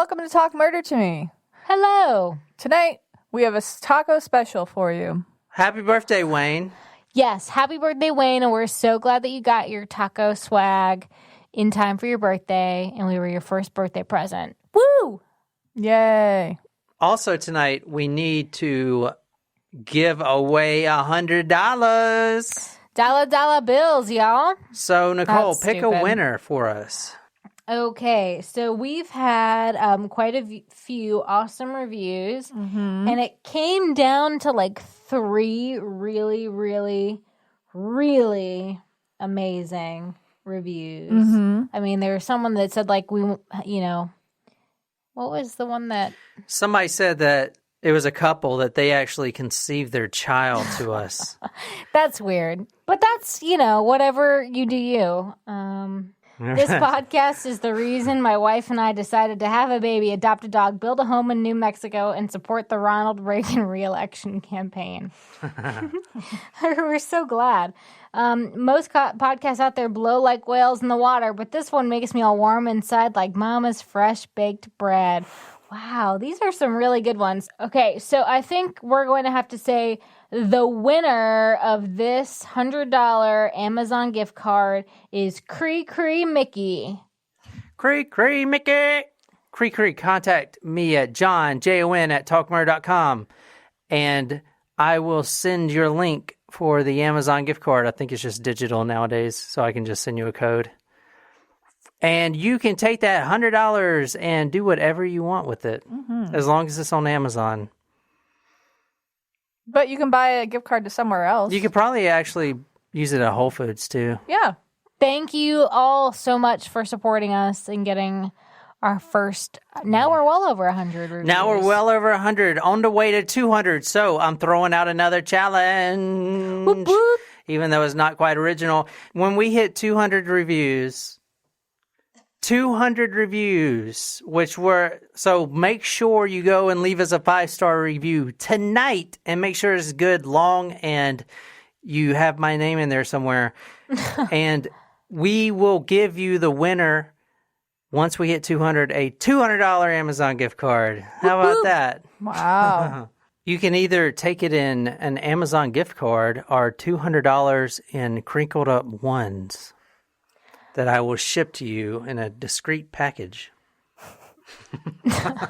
welcome to Talk Murder to Me. Hello. Tonight, we have a taco special for you. Happy birthday, Wayne. Yes, happy birthday, Wayne, and we're so glad that you got your taco swag in time for your birthday, and we were your first birthday present. Woo! Yay. Also tonight, we need to give away $100. Dollar bills, y'all. So, Nicole, That's pick stupid. a winner for us. Okay, so we've had quite a few awesome reviews, and it came down to like 3 really, really, really amazing reviews. I mean, there was someone that said like what was the one that... Somebody said that it was a couple that they actually conceived their child to us. That's weird. But that's, whatever you do you. This podcast is the reason my wife and I decided to have a baby, adopt a dog, build a home in New Mexico, and support the Ronald Reagan re-election campaign. We're so glad. Most podcasts out there blow like whales in the water, but this one makes me all warm inside like mama's fresh baked bread. Wow, these are some really good ones. Okay, so I think we're going to have to say the winner of this $100 Amazon gift card is Cree Mickey. Cree Mickey. Cree, contact me at john@talkmurder.com, and I will send your link for the Amazon gift card. I think it's just digital nowadays, so I can just send you a code. And you can take that $100 and do whatever you want with it, as long as it's on Amazon. But you can buy a gift card to somewhere else. You could probably actually use it at Whole Foods, too. Yeah. Thank you all so much for supporting us and getting our first... Now we're well over 100 reviews. Now we're well over 100, on the way to 200. So I'm throwing out another challenge, Whoop, whoop. even though it's not quite original. When we hit 200 reviews, so make sure you go and leave us a 5-star review tonight, and make sure it's good, long, and you have my name in there somewhere. And we will give you the winner, once we hit 200, a $200 Amazon gift card. How about that? Wow. You can either take it in an Amazon gift card or $200 in crinkled up ones that I will ship to you in a discreet package. I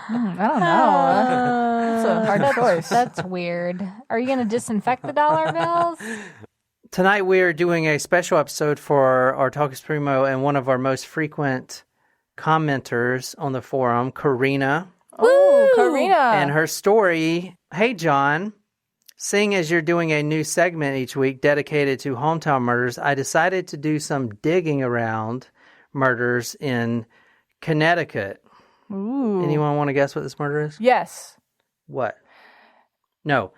don't know. That's a hard choice. That's weird. Are you going to disinfect the dollar bills? Tonight we are doing a special episode for our Talkers Primo and one of our most frequent commenters on the forum, Karina. Oh, Karina. And her story, hey John, seeing as you're doing a new segment each week dedicated to hometown murders, I decided to do some digging around murders in Connecticut. Ooh. Anyone want to guess what this murder is? Yes. What? No.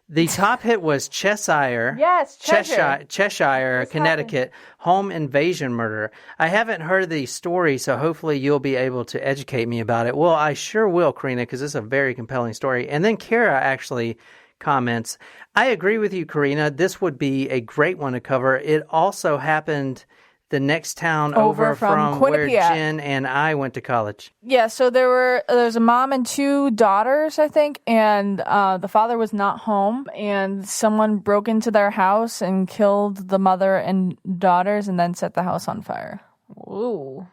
The top hit was Cheshire. Yes, Cheshire. Cheshire, Connecticut, home invasion murder. I haven't heard the story, so hopefully you'll be able to educate me about it. Well, I sure will, Karina, because it's a very compelling story. And then Kara actually comments, I agree with you, Karina. This would be a great one to cover. It also happened the next town over from where Jen and I went to college. Yeah, so there's a mom and 2 daughters, I think, and the father was not home, and someone broke into their house and killed the mother and daughters and then set the house on fire. Ooh.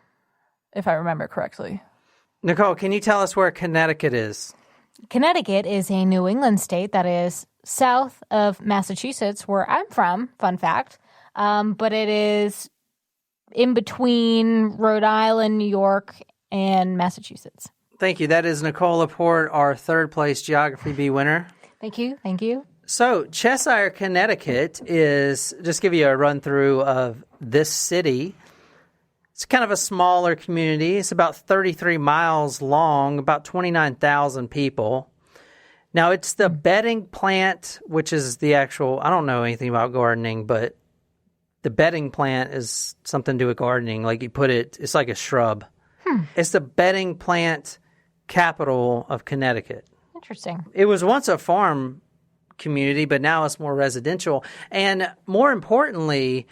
If I remember correctly. Nicole, can you tell us where Connecticut is? Connecticut is a New England state that is south of Massachusetts, where I'm from, fun fact. But it is in between Rhode Island, New York, and Massachusetts. Thank you. That is Nicole Laporte, our third place Geography B winner. Thank you. Thank you. So Cheshire, Connecticut is, just give you a run through of this city. It's kind of a smaller community. It's about 33 miles long, about 29,000 people. Now, it's the bedding plant, which is the actual, I don't know anything about gardening, but the bedding plant is something to do with gardening. Like you put it, it's like a shrub. It's the bedding plant capital of Connecticut. Interesting. It was once a farm community, but now it's more residential. And more importantly,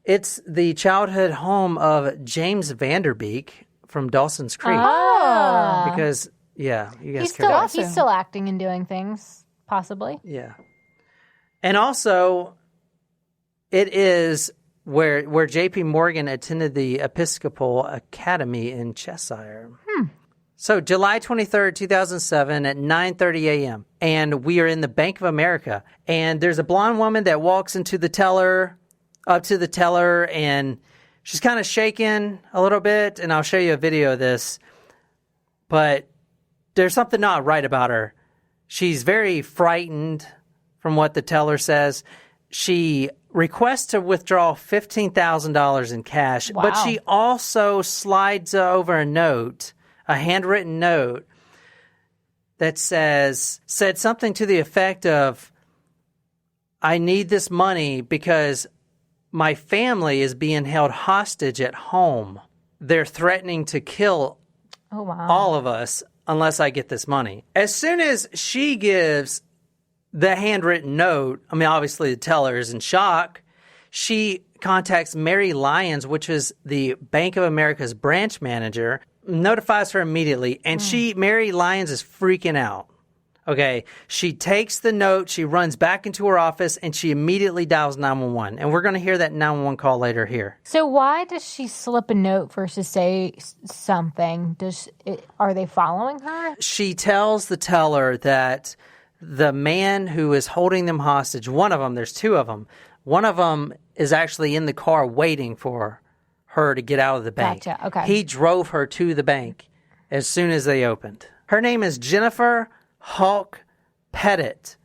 It's the childhood home of James Vanderbeek from Dawson's Creek. Because, yeah, you guys care about he's still acting and doing things, possibly. Yeah. And also, it is where J.P. Morgan attended the Episcopal Academy in Cheshire. So July 23rd, 2007 at 9:30 a.m. And we are in the Bank of America. And there's a blonde woman that walks up to the teller, and she's kind of shaking a little bit. And I'll show you a video of this. But there's something not right about her. She's very frightened from what the teller says. She requests to withdraw $15,000 in cash, but she also slides over a note, a handwritten note that said something to the effect of, I need this money because my family is being held hostage at home. They're threatening to kill all of us unless I get this money. As soon as she gives the handwritten note, I mean, obviously the teller is in shock. She contacts Mary Lyons, which is the Bank of America's branch manager, notifies her immediately, and Mary Lyons is freaking out. Okay, she takes the note, she runs back into her office, and she immediately dials 911. And we're going to hear that 911 call later here. So why does she slip a note versus say something? Are they following her? She tells the teller that the man who is holding them hostage, one of them, there's two of them, one of them is actually in the car waiting for her to get out of the bank. Gotcha, okay. He drove her to the bank as soon as they opened. Her name is Jennifer Hawk Pettit.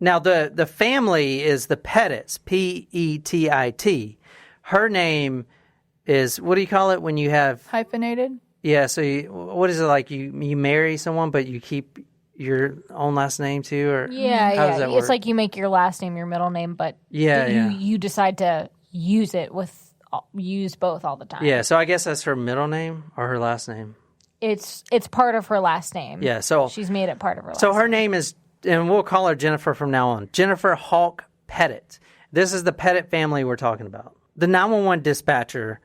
Now, the family is the Pettits, P-E-T-I-T. Her name is, what do you call it when you have... Hyphenated? Yeah, so what is it like? You marry someone, but you keep your own last name too? Or how does that work? It's like you make your last name your middle name, but you decide to use both all the time. Yeah, so I guess that's her middle name or her last name. It's part of her last name. Yeah, so she's made it part of her last name. So her name is, and we'll call her Jennifer from now on, Jennifer Hawk Pettit. This is the Pettit family we're talking about. The 911 dispatcher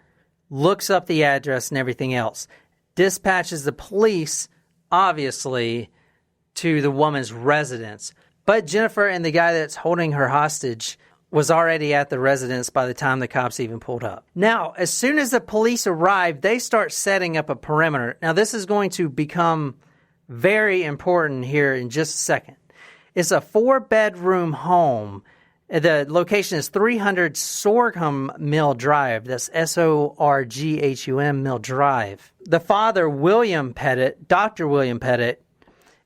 looks up the address and everything else, dispatches the police, obviously, to the woman's residence. But Jennifer and the guy that's holding her hostage was already at the residence by the time the cops even pulled up. Now, as soon as the police arrive, they start setting up a perimeter. Now, this is going to become very important here in just a second. It's a 4-bedroom home. The location is 300 Sorghum Mill Drive. That's S-O-R-G-H-U-M Mill Drive. The father, William Pettit, Dr. William Pettit,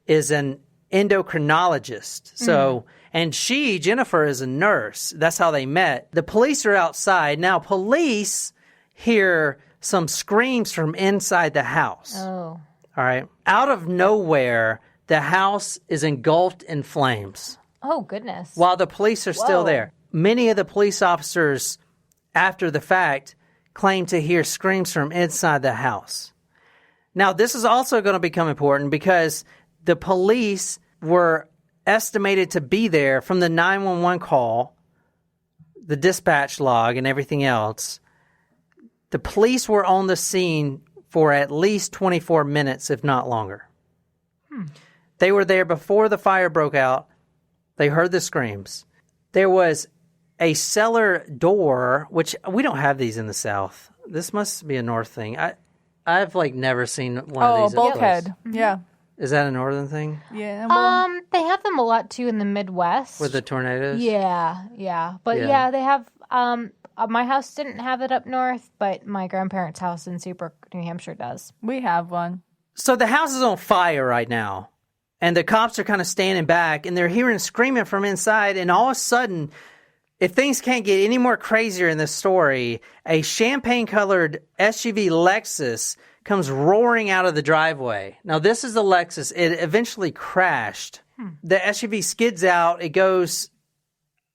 is an endocrinologist. So, and Jennifer, is a nurse. That's how they met. The police are outside. Now, police hear some screams from inside the house. Oh. All right. Out of nowhere, the house is engulfed in flames. Oh, goodness. While the police are still there. Many of the police officers, after the fact, claim to hear screams from inside the house. Now, this is also going to become important because the police were estimated to be there from the 911 call, the dispatch log, and everything else. The police were on the scene for at least 24 minutes, if not longer. They were there before the fire broke out. They heard the screams. There was a cellar door, which we don't have these in the South. This must be a North thing. I've never seen one of these. Oh, bulkhead. Yeah. Is that a northern thing? Yeah. Well, They have them a lot too in the Midwest. With the tornadoes? Yeah. But yeah, they have. My house didn't have it up north, but my grandparents' house in Super, New Hampshire does. we have one. So the house is on fire right now, and the cops are kind of standing back, and they're hearing screaming from inside, and all of a sudden, if things can't get any more crazier in this story, a champagne-colored SUV Lexus comes roaring out of the driveway. Now, this is the Lexus. It eventually crashed. The SUV skids out. It goes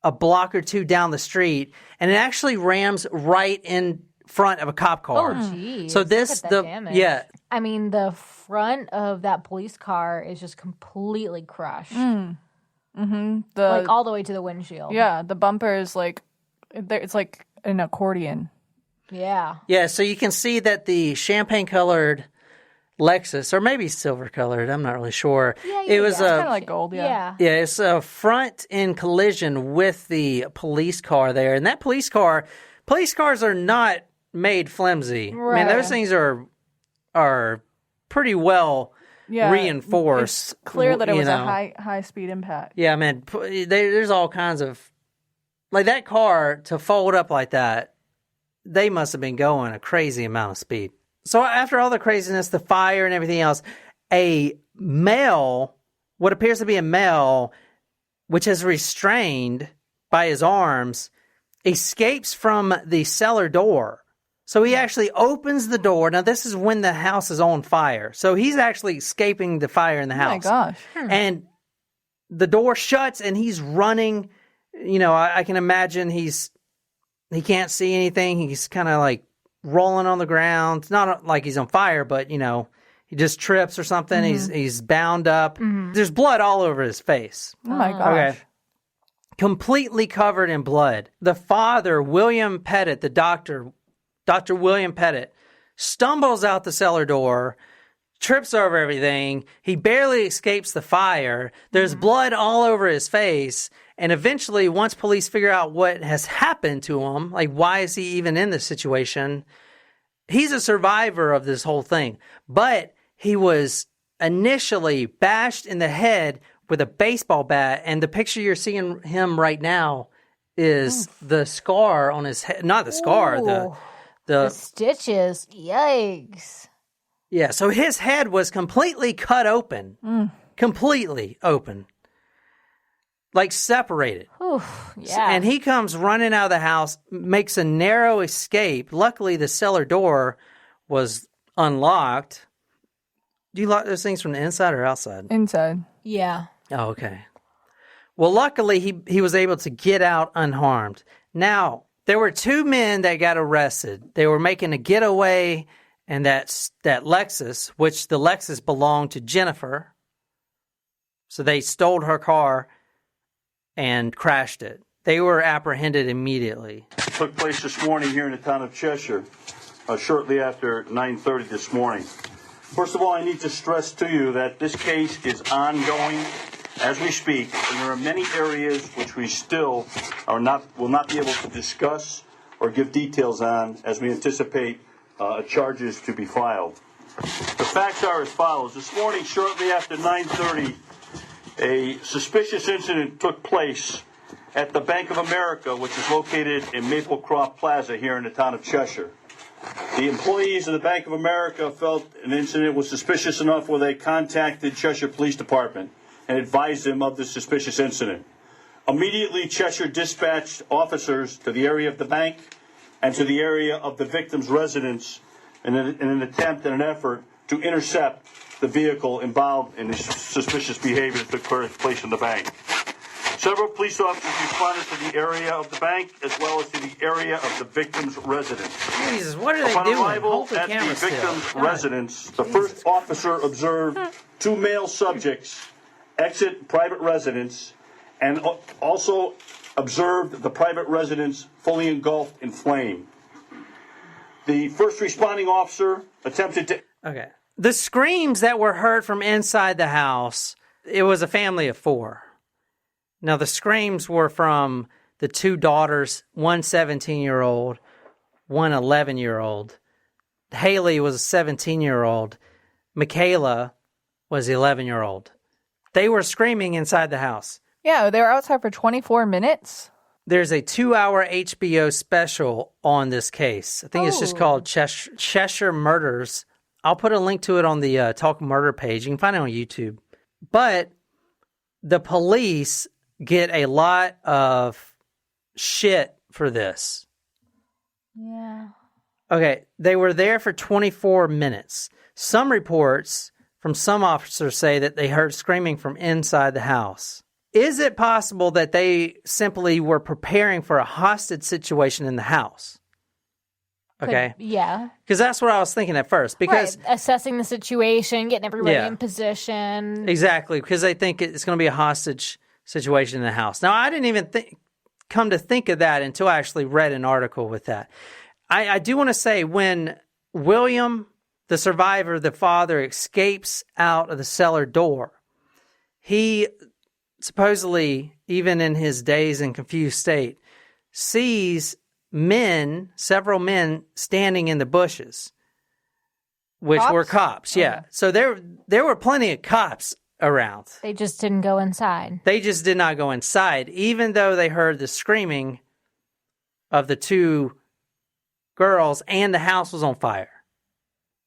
a block or two down the street, and it actually rams right in front of a cop car. Oh, geez. So this, damage. yeah. I mean, the front of that police car is just completely crushed. Mm-hmm. All the way to the windshield. Yeah, the bumper is it's like an accordion. Yeah. Yeah, so you can see that the champagne-colored Lexus, or maybe silver-colored, I'm not really sure. Yeah, it was It's kind of like gold, Yeah. Yeah, it's a front in collision with the police car there. And that police cars are not made flimsy. I mean, those things are pretty well reinforced. It's clear that it was you a know. high speed impact. Yeah, man, there's all kinds of... Like, that car, to fold up like that, they must have been going a crazy amount of speed. So after all the craziness, the fire and everything else, a male, what appears to be a male, which is restrained by his arms, escapes from the cellar door. So he actually opens the door. Now, this is when the house is on fire. So he's actually escaping the fire in the house. Oh, my gosh. And the door shuts and he's running. You know, I can imagine he can't see anything. He's kind of like rolling on the ground. Not like he's on fire, but, you know, he just trips or something. He's bound up. There's blood all over his face. Oh, my gosh. Okay. Completely covered in blood. The father, William Pettit, the doctor, Dr. William Pettit, stumbles out the cellar door, trips over everything. He barely escapes the fire. There's blood all over his face. And eventually, once police figure out what has happened to him, like why is he even in this situation, he's a survivor of this whole thing. But he was initially bashed in the head with a baseball bat. And the picture you're seeing him right now is the scar on his head. Not the scar, the stitches. Yikes. Yeah, so his head was completely cut open. Completely open. Like separated. Yeah. And he comes running out of the house, makes a narrow escape. Luckily, the cellar door was unlocked. Do you lock those things from the inside or outside? Inside. Yeah. Oh, okay. Well, luckily, he was able to get out unharmed. Now, there were two men that got arrested. They were making a getaway, and that Lexus, which the Lexus belonged to Jennifer. So they stole her car and crashed it. They were apprehended immediately. It took place this morning here in the town of Cheshire, shortly after 9:30 this morning. First of all, I need to stress to you that this case is ongoing as we speak, and there are many areas which we still will not be able to discuss or give details on as we anticipate charges to be filed. The facts are as follows. This morning, shortly after 9:30, a suspicious incident took place at the Bank of America, which is located in Maplecroft Plaza here in the town of Cheshire. The employees of the Bank of America felt an incident was suspicious enough where they contacted Cheshire Police Department and advised them of the suspicious incident. Immediately, Cheshire dispatched officers to the area of the bank and to the area of the victim's residence in an attempt and an effort to intercept the vehicle involved in the suspicious behavior that took place in the bank. Several police officers responded to the area of the bank as well as to the area of the victim's residence. Jesus, what are they Upon doing? arrival Hold the at the camera still. victim's God. residence, the first officer observed two male subjects exit private residence and also observed the private residence fully engulfed in flame. The first responding officer attempted to... Okay. The screams that were heard from inside the house, it was a family of four. Now, the screams were from the two daughters, one 17-year-old, one 11-year-old. Haley was a 17-year-old. Michaela was 11-year-old. They were screaming inside the house. Yeah, they were outside for 24 minutes. There's a 2-hour HBO special on this case. I think it's just called Cheshire Murders. I'll put a link to it on the Talk Murder page. You can find it on YouTube. But the police get a lot of shit for this. Yeah. Okay, they were there for 24 minutes. Some reports from some officers say that they heard screaming from inside the house. Is it possible that they simply were preparing for a hostage situation in the house? Okay. Yeah. Because that's what I was thinking at first. Because right. Assessing the situation, getting everybody Yeah. in position. Exactly, because they think it's going to be a hostage situation in the house. Now, I didn't even think come to think of that until I actually read an article with that. I do want to say when William, the survivor, the father, escapes out of the cellar door, he supposedly, even in his dazed and confused state, sees several men standing in the bushes, which were cops. Yeah. So there were plenty of cops around. They just didn't go inside. They just did not go inside, even though they heard the screaming of the two girls and the house was on fire.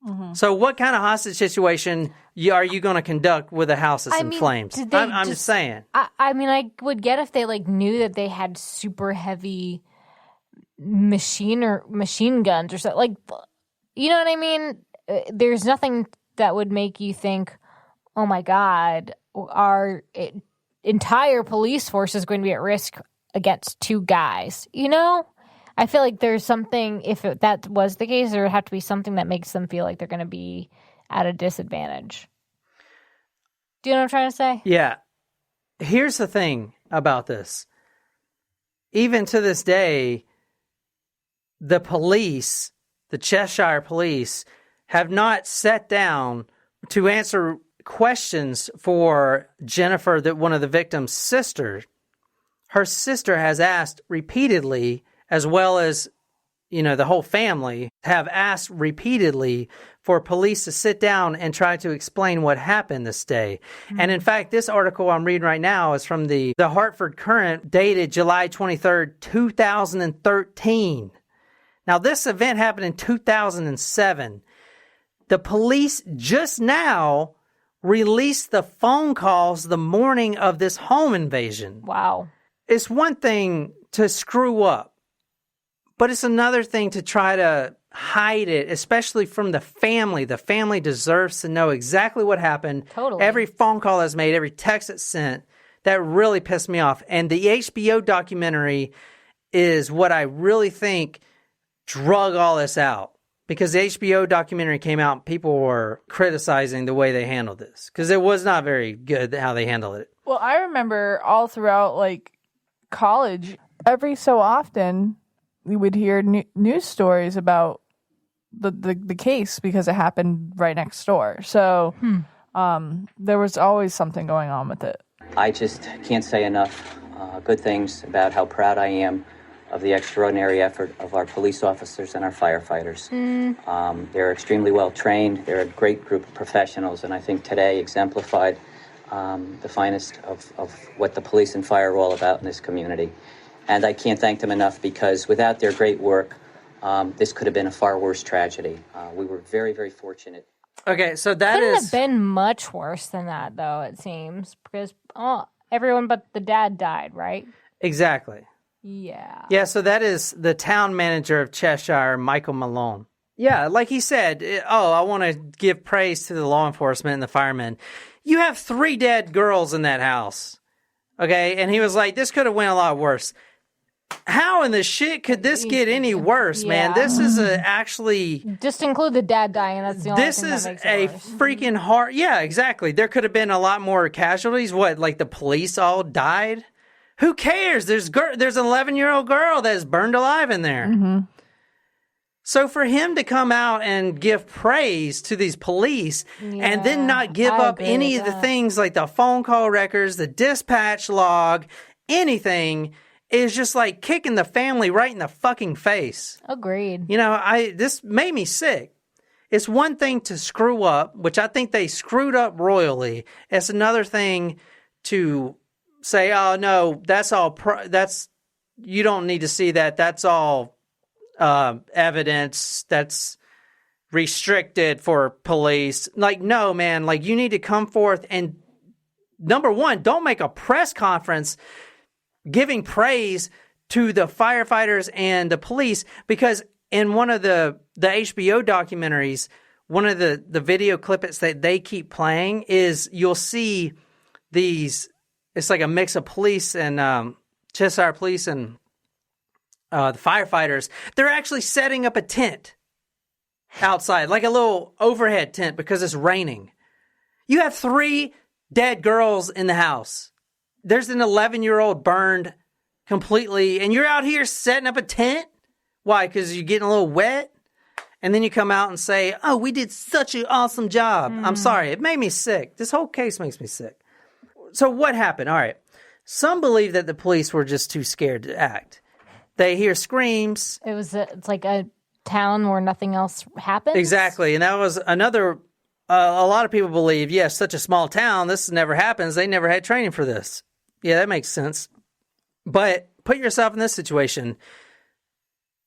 Mm-hmm. So what kind of hostage situation are you going to conduct with a house that's in flames? I'm just saying. I mean, I would get if they knew that they had super heavy machine guns or something. You know what I mean? There's nothing that would make you think, oh my God, our entire police force is going to be at risk against two guys. You know? I feel like there's something, if that was the case, there would have to be something that makes them feel like they're going to be at a disadvantage. Do you know what I'm trying to say? Yeah. Here's the thing about this. Even to this day, the police, the Cheshire police, have not sat down to answer questions for Jennifer, one of the victim's sisters. Her sister has asked repeatedly, as well as, the whole family have asked repeatedly for police to sit down and try to explain what happened this day. Mm-hmm. And in fact, this article I'm reading right now is from the Hartford Courant, dated July 23rd, 2013. Now, this event happened in 2007. The police just now released the phone calls the morning of this home invasion. Wow. It's one thing to screw up, but it's another thing to try to hide it, especially from the family. The family deserves to know exactly what happened. Totally. Every phone call that's made, every text that's sent, that really pissed me off. And the HBO documentary is what I really think drug all this out. Because the HBO documentary came out, people were criticizing the way they handled this. Because it was not very good how they handled it. Well, I remember all throughout, college, every so often, we would hear news stories about the case because it happened right next door. So there was always something going on with it. I just can't say enough good things about how proud I am of the extraordinary effort of our police officers and our firefighters. They're extremely well trained. They're a great group of professionals, and I think today exemplified the finest of what the police and fire are all about in this community. And I can't thank them enough because without their great work, this could have been a far worse tragedy. We were very, very fortunate. Okay, so that couldn't have been much worse than that, though, it seems, because everyone but the dad died, right? Exactly. Yeah. Yeah, so that is the town manager of Cheshire, Michael Malone. Yeah, like he said, I want to give praise to the law enforcement and the firemen. You have 3 dead girls in that house, okay? And he was like, this could have went a lot worse. How in the shit could this get any worse, man? This is actually... Just include the dad dying. That's the only thing that makes it worse. This is a freaking hard... Yeah, exactly. There could have been a lot more casualties. What, the police all died? Who cares? There's an 11-year-old girl that is burned alive in there. Mm-hmm. So for him to come out and give praise to these police and then not give up any of the things like the phone call records, the dispatch log, anything... is just kicking the family right in the fucking face. Agreed. This made me sick. It's one thing to screw up, which I think they screwed up royally. It's another thing to say, oh, no, that's all, you don't need to see that. That's all evidence that's restricted for police. No, man, you need to come forth and, number one, don't make a press conference giving praise to the firefighters and the police, because in one of the HBO documentaries, one of the video clips that they keep playing is you'll see these, it's like a mix of police and Cheshire police and the firefighters. They're actually setting up a tent outside, like a little overhead tent because it's raining. You have 3 dead girls in the house. There's an 11-year-old burned completely, and you're out here setting up a tent? Why? Because you're getting a little wet? And then you come out and say, oh, we did such an awesome job. I'm sorry. It made me sick. This whole case makes me sick. So what happened? All right. Some believe that the police were just too scared to act. They hear screams. It's like a town where nothing else happens. Exactly. And that was another, a lot of people believe, yes, such a small town, this never happens. They never had training for this. Yeah, that makes sense. But put yourself in this situation.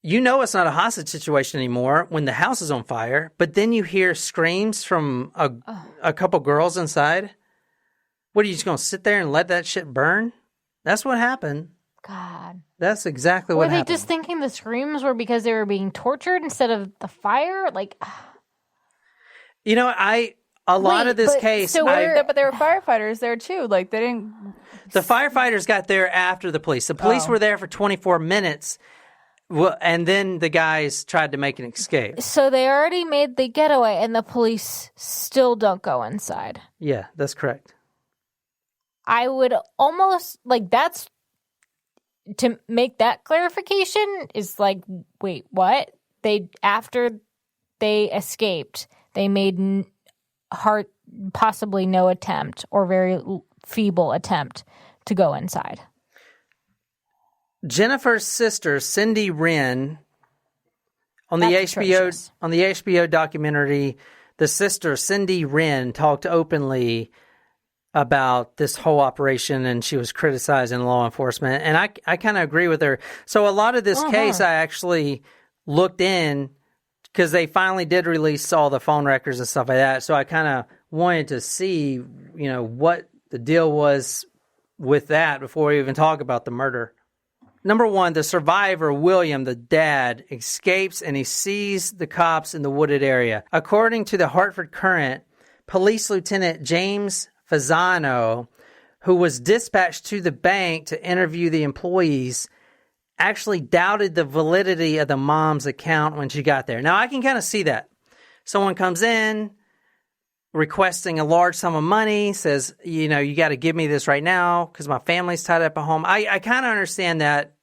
You know it's not a hostage situation anymore when the house is on fire, but then you hear screams from a couple girls inside. What, are you just going to sit there and let that shit burn? That's what happened. God. That's exactly what happened. Were they just thinking the screams were because they were being tortured instead of the fire? Like, you know, a lot of this case. So but there were firefighters there too. Like, they didn't. The firefighters got there after the police. The police were there for 24 minutes. Well, and then the guys tried to make an escape. So they already made the getaway, and the police still don't go inside. Yeah, that's correct. I would almost, like, that's, to make that clarification is like, wait, what? After they escaped, they made possibly no attempt or very feeble attempt to go inside. Jennifer's sister, Cindy Wren, on the HBO documentary, the sister, Cindy Wren, talked openly about this whole operation, and she was criticizing law enforcement. And I kind of agree with her. So a lot of this case, I actually looked in because they finally did release all the phone records and stuff like that. So I kind of wanted to see, you know, what the deal was with that before we even talk about the murder. Number one, the survivor, William, the dad, escapes and he sees the cops in the wooded area. According to the Hartford Courant, Police Lieutenant James Fasano, who was dispatched to the bank to interview the employees, actually doubted the validity of the mom's account when she got there. Now, I can kind of see that. Someone comes in requesting a large sum of money, says, you know, you got to give me this right now because my family's tied up at home. I kind of understand that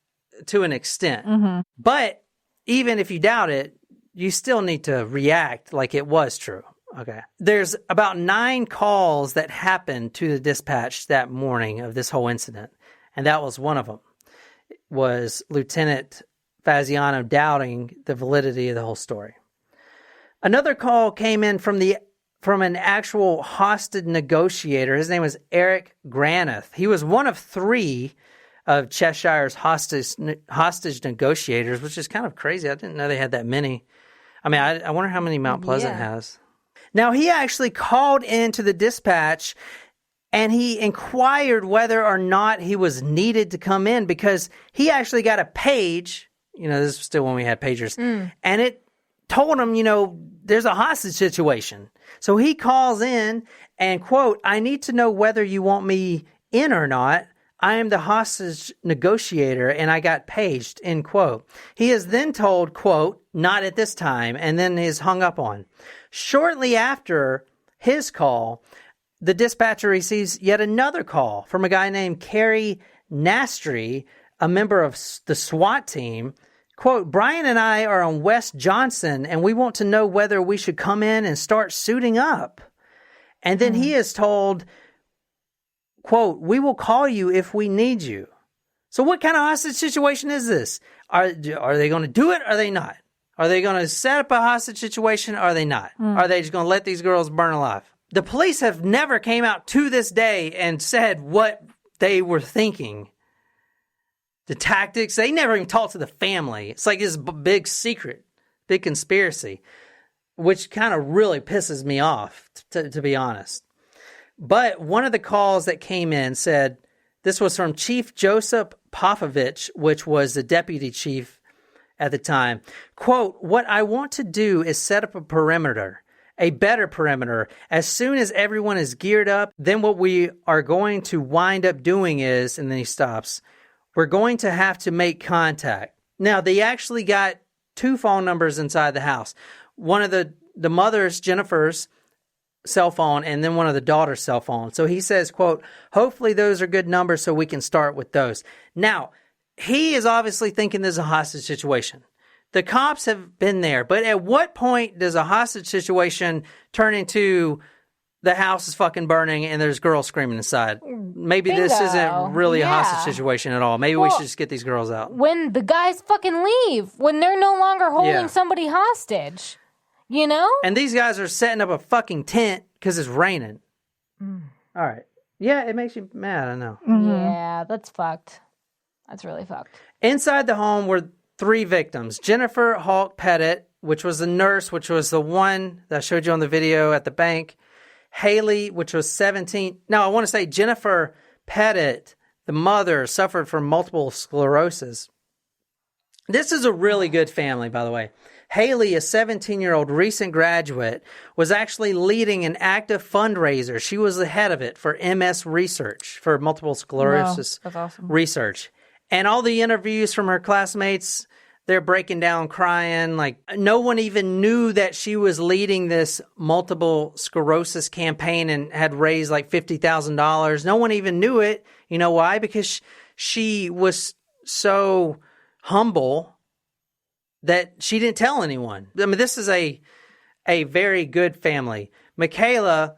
to an extent. Mm-hmm. But even if you doubt it, you still need to react like it was true. Okay. There's about 9 calls that happened to the dispatch that morning of this whole incident. And that was one of them, was Lieutenant Fasano doubting the validity of the whole story. Another call came in from an actual hostage negotiator. His name was Eric Granath. He was one of 3 of Cheshire's hostage negotiators, which is kind of crazy. I didn't know they had that many. I mean, I wonder how many Mount Pleasant has. Now, he actually called into the dispatch and he inquired whether or not he was needed to come in because he actually got a page. You know, this is still when we had pagers. And it told him, you know, there's a hostage situation. So he calls in and, quote, I need to know whether you want me in or not. I am the hostage negotiator and I got paged, end quote. He is then told, quote, not at this time, and then is hung up on. Shortly after his call, the dispatcher receives yet another call from a guy named Kerry Nastry, a member of the SWAT team. Quote, Brian and I are on West Johnson and we want to know whether we should come in and start suiting up. And then he is told, quote, we will call you if we need you. So what kind of hostage situation is this? Are they going to do it or are they not? Are they going to set up a hostage situation or are they not? Are they just going to let these girls burn alive? The police have never came out to this day and said what they were thinking. The tactics, they never even talked to the family. It's like this big secret, big conspiracy, which kind of really pisses me off, to be honest. But one of the calls that came in said, this was from Chief Joseph Popovich, which was the deputy chief at the time. Quote, what I want to do is set up a perimeter, a better perimeter. As soon as everyone is geared up, then what we are going to wind up doing is, and then he stops, we're going to have to make contact. Now, they actually got 2 phone numbers inside the house. One of the mother's, Jennifer's, cell phone, and then one of the daughter's cell phone. So he says, quote, hopefully those are good numbers so we can start with those. Now, he is obviously thinking there's a hostage situation. The cops have been there, but at what point does a hostage situation turn into the house is fucking burning and there's girls screaming inside? Maybe this Bingo. isn't really a Yeah. hostage situation at all. Maybe we should just get these girls out. When the guys fucking leave, when they're no longer holding Yeah. somebody hostage, you know? And these guys are setting up a fucking tent because it's raining. All right. Yeah, it makes you mad, I know. Yeah, that's fucked. That's really fucked. Inside the home were 3 victims. Jennifer Hawk Pettit, which was the nurse, which was the one that I showed you on the video at the bank. Haley, which was 17. Now, I want to say Jennifer Pettit, the mother, suffered from multiple sclerosis. This is a really good family, by the way. Haley, a 17-year-old recent graduate, was actually leading an active fundraiser. She was the head of it for MS research, for multiple sclerosis Wow, that's awesome. research. And all the interviews from her classmates, they're breaking down, crying. Like, no one even knew that she was leading this multiple sclerosis campaign and had raised like $50,000. No one even knew it. You know why? Because she was so humble that she didn't tell anyone. I mean, this is a very good family. Michaela,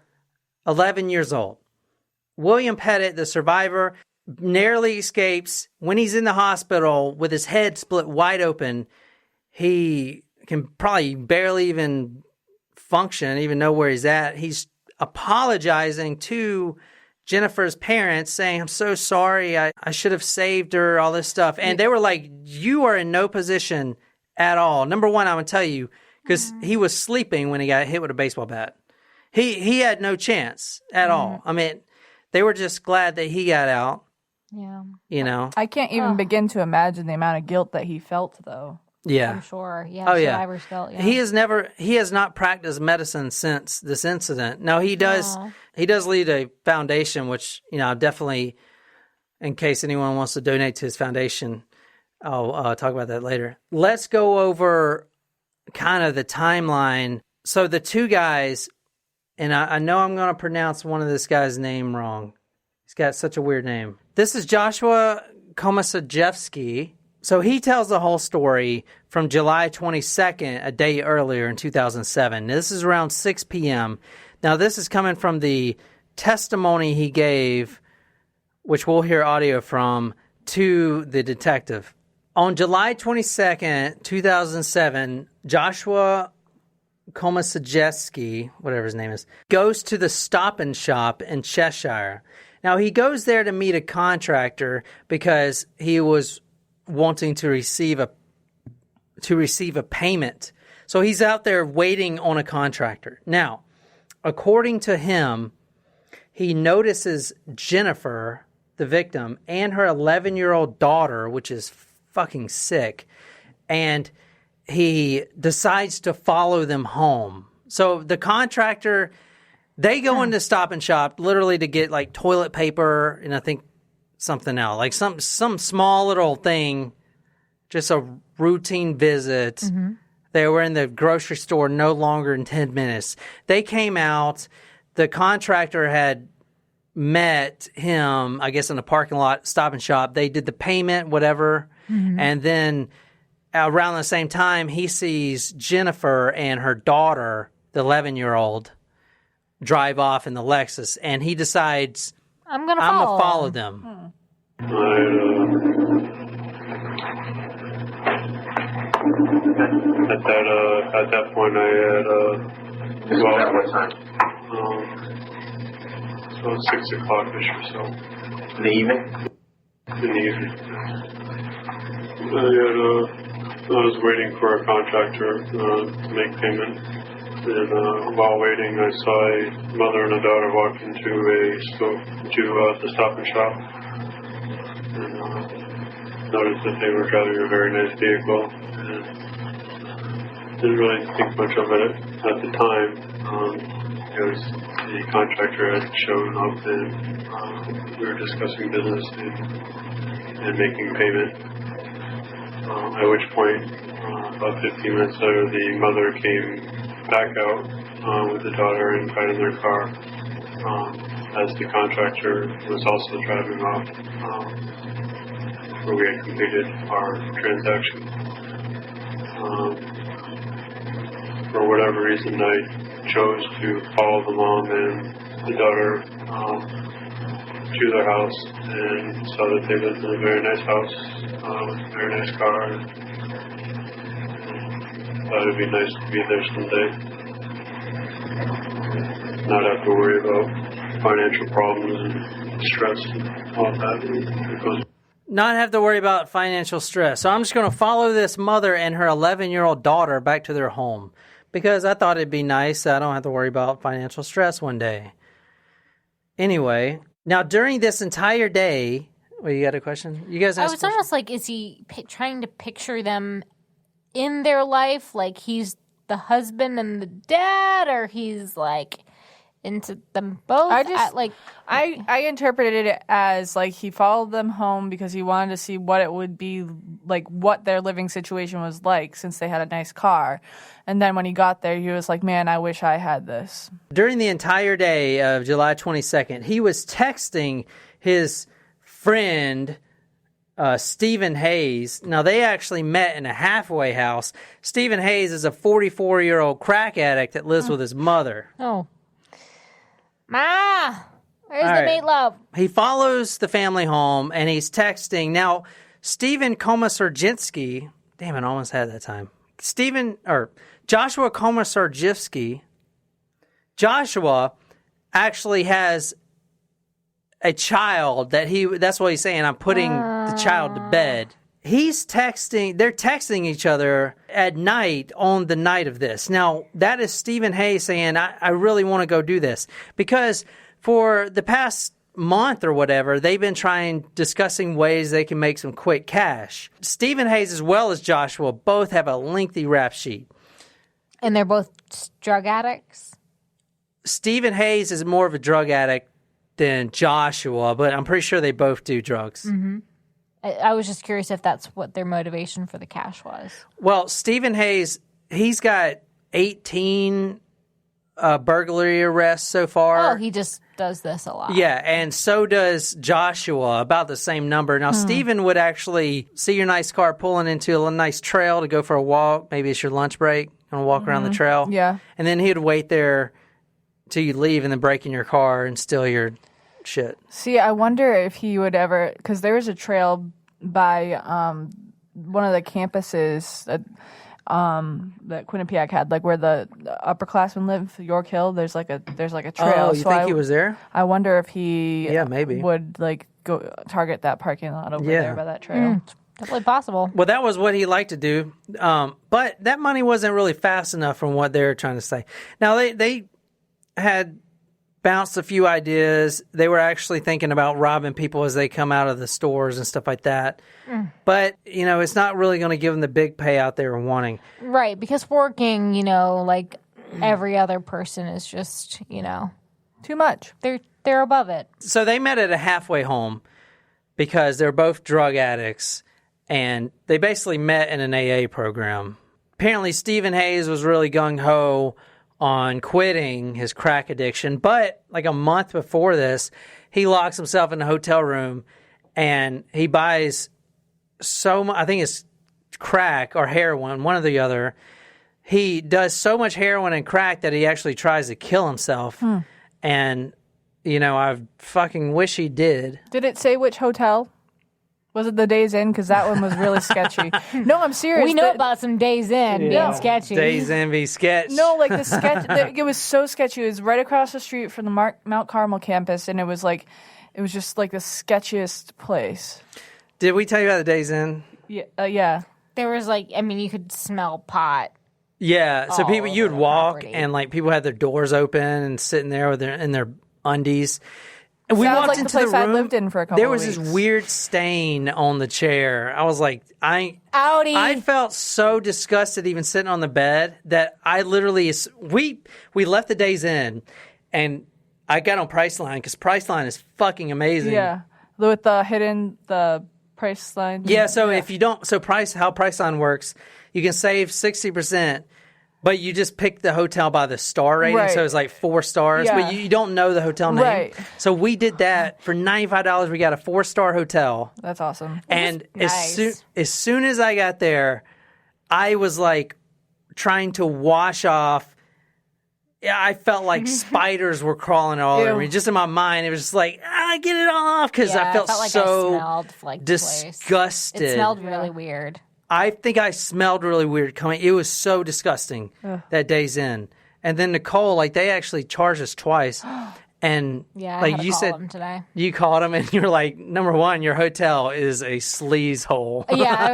11 years old. William Pettit, the survivor, narrowly escapes. When he's in the hospital with his head split wide open, he can probably barely even function, even know where he's at. He's apologizing to Jennifer's parents, saying, I'm so sorry, I should have saved her, all this stuff. And they were like, you are in no position at all. Number one, I'm going to tell you, because he was sleeping when he got hit with a baseball bat. He had no chance at all. I mean, they were just glad that he got out. Yeah. You know? I can't even begin to imagine the amount of guilt that he felt, though. Yeah. I'm sure. Yeah. Oh, yeah. Survivor's guilt. Yeah. He has not practiced medicine since this incident. Now, he does lead a foundation, which, you know, definitely, in case anyone wants to donate to his foundation, I'll talk about that later. Let's go over kind of the timeline. So the 2 guys, and I know I'm going to pronounce one of this guy's name wrong. He's got such a weird name. This is Joshua Komisarjevsky. So he tells the whole story from July 22nd, a day earlier in 2007. This is around 6 p.m. Now, this is coming from the testimony he gave, which we'll hear audio from, to the detective. On July 22nd, 2007, Joshua Komisarjevsky, whatever his name is, goes to the Stop and Shop in Cheshire. Now, he goes there to meet a contractor because he was wanting to receive a payment. So he's out there waiting on a contractor. Now, according to him, he notices Jennifer, the victim, and her 11-year-old daughter, which is fucking sick, and he decides to follow them home. So the contractor, they go into Stop and Shop literally to get like toilet paper and I think something else, like some small little thing, just a routine visit. They were in the grocery store no longer than 10 minutes. They came out. The contractor had met him, I guess, in the parking lot, Stop and Shop. They did the payment, whatever. And then around the same time, he sees Jennifer and her daughter, the 11-year-old, drive off in the Lexus. And he decides, I'm going to follow them. At that point, I had At what time? so 6 o'clock-ish or so In the evening? in the evening. I was waiting for a contractor to make payment, and while waiting, I saw a mother and a daughter walk into the Stop and Shop, and noticed that they were driving a very nice vehicle. And didn't really think much of it at the time. The contractor had shown up, and we were discussing business and making payment. At which point, about 15 minutes later, the mother came back out with the daughter and got in their car as the contractor was also driving off. where we had completed our transaction. For whatever reason, I chose to follow the mom and the daughter to their house and saw that they lived in a very nice house with a very nice car. And thought it'd be nice to be there someday, not have to worry about financial problems and stress and all that. It goes. Not have to worry about financial stress. So I'm just going to follow this mother and her 11-year-old daughter back to their home because I thought it'd be nice. I don't have to worry about financial stress one day. Anyway, now during this entire day, well, you got a question? You guys asked. It's almost like, is he trying to picture them in their life? Like he's the husband and the dad, or he's like into them both? I interpreted it as like he followed them home because he wanted to see what it would be like, what their living situation was like since they had a nice car. And then when he got there, he was like, man, I wish I had this. During the entire day of July 22nd, he was texting his friend, Stephen Hayes. Now, they actually met in a halfway house. Stephen Hayes is a 44-year-old crack addict that lives with his mother. Oh. Ma! Where's the meatloaf? He follows the family home, and he's texting. Now, Stephen Komisarjitsky, damn it, I almost had that time. Joshua Komisarjitsky, Joshua actually has a child that's what he's saying. I'm putting the child to bed. They're texting each other at night on the night of this. Now, that is Stephen Hayes saying, I really want to go do this. Because for the past month or whatever, they've been discussing ways they can make some quick cash. Stephen Hayes as well as Joshua both have a lengthy rap sheet. And they're both drug addicts? Stephen Hayes is more of a drug addict than Joshua, but I'm pretty sure they both do drugs. Mm-hmm. I was just curious if that's what their motivation for the cash was. Well, Stephen Hayes, he's got 18 burglary arrests so far. Oh, he just does this a lot. Yeah, and so does Joshua, about the same number. Now, Stephen would actually see your nice car pulling into a nice trail to go for a walk. Maybe it's your lunch break. Going to walk around the trail. Yeah. And then he'd wait there till you leave and then break in your car and steal your shit. See, I wonder if he would ever, because there was a trail by one of the campuses that Quinnipiac had, like where the upperclassmen live, York Hill. There's like a trail. Oh, you think he was there? I wonder if he maybe would like go target that parking lot over there by that trail. Definitely possible. Well, that was what he liked to do, but that money wasn't really fast enough from what they were trying to say. Now, they had bounced a few ideas. They were actually thinking about robbing people as they come out of the stores and stuff like that. But, it's not really going to give them the big payout they were wanting. Right, because working, like every other person is just, Too much. They're above it. So they met at a halfway home because they're both drug addicts, and they basically met in an AA program. Apparently, Stephen Hayes was really gung-ho on quitting his crack addiction, but like a month before this, he locks himself in a hotel room and he buys so much, I think it's crack or heroin, one or the other. He does so much heroin and crack that he actually tries to kill himself. And, I fucking wish he did. Did it say which hotel? Was it the Days Inn? Because that one was really sketchy. No, I'm serious. We know about some Days Inn being sketchy. Days Inn be sketch. No, like the sketch. It was so sketchy. It was right across the street from the Mount Carmel campus, and it was just like the sketchiest place. Did we tell you about the Days Inn? Yeah. There was you could smell pot. Yeah. So people, you would walk, property. and people had their doors open and sitting there in their undies. And we Sounds walked like into the place room. I lived in for a couple There was of weeks. this weird stain on the chair. I was like, Outie. I felt so disgusted even sitting on the bed that I literally we left the Days Inn, and I got on Priceline because Priceline is fucking amazing. Yeah, with the price line. Yeah. So if you don't, how Priceline works, you can save 60% But you just picked the hotel by the star rating, Right. so it's like 4 stars, Yeah. but you don't know the hotel name. Right. So we did that for $95. We got a 4-star hotel. That's awesome. And nice. as soon as I got there, I was like trying to wash off. Yeah, I felt like spiders were crawling all over Ew. me. Just in my mind, it was just like, get it all off, because I felt like I so smelled like the place. disgusted. It smelled really weird. I think I smelled really weird coming. It was so disgusting that day's in. And then Nicole, like, they actually charged us twice. And Yeah, I like had to you call said, them today. you called them and you're like, number one, your hotel is a sleaze hole. Yeah, I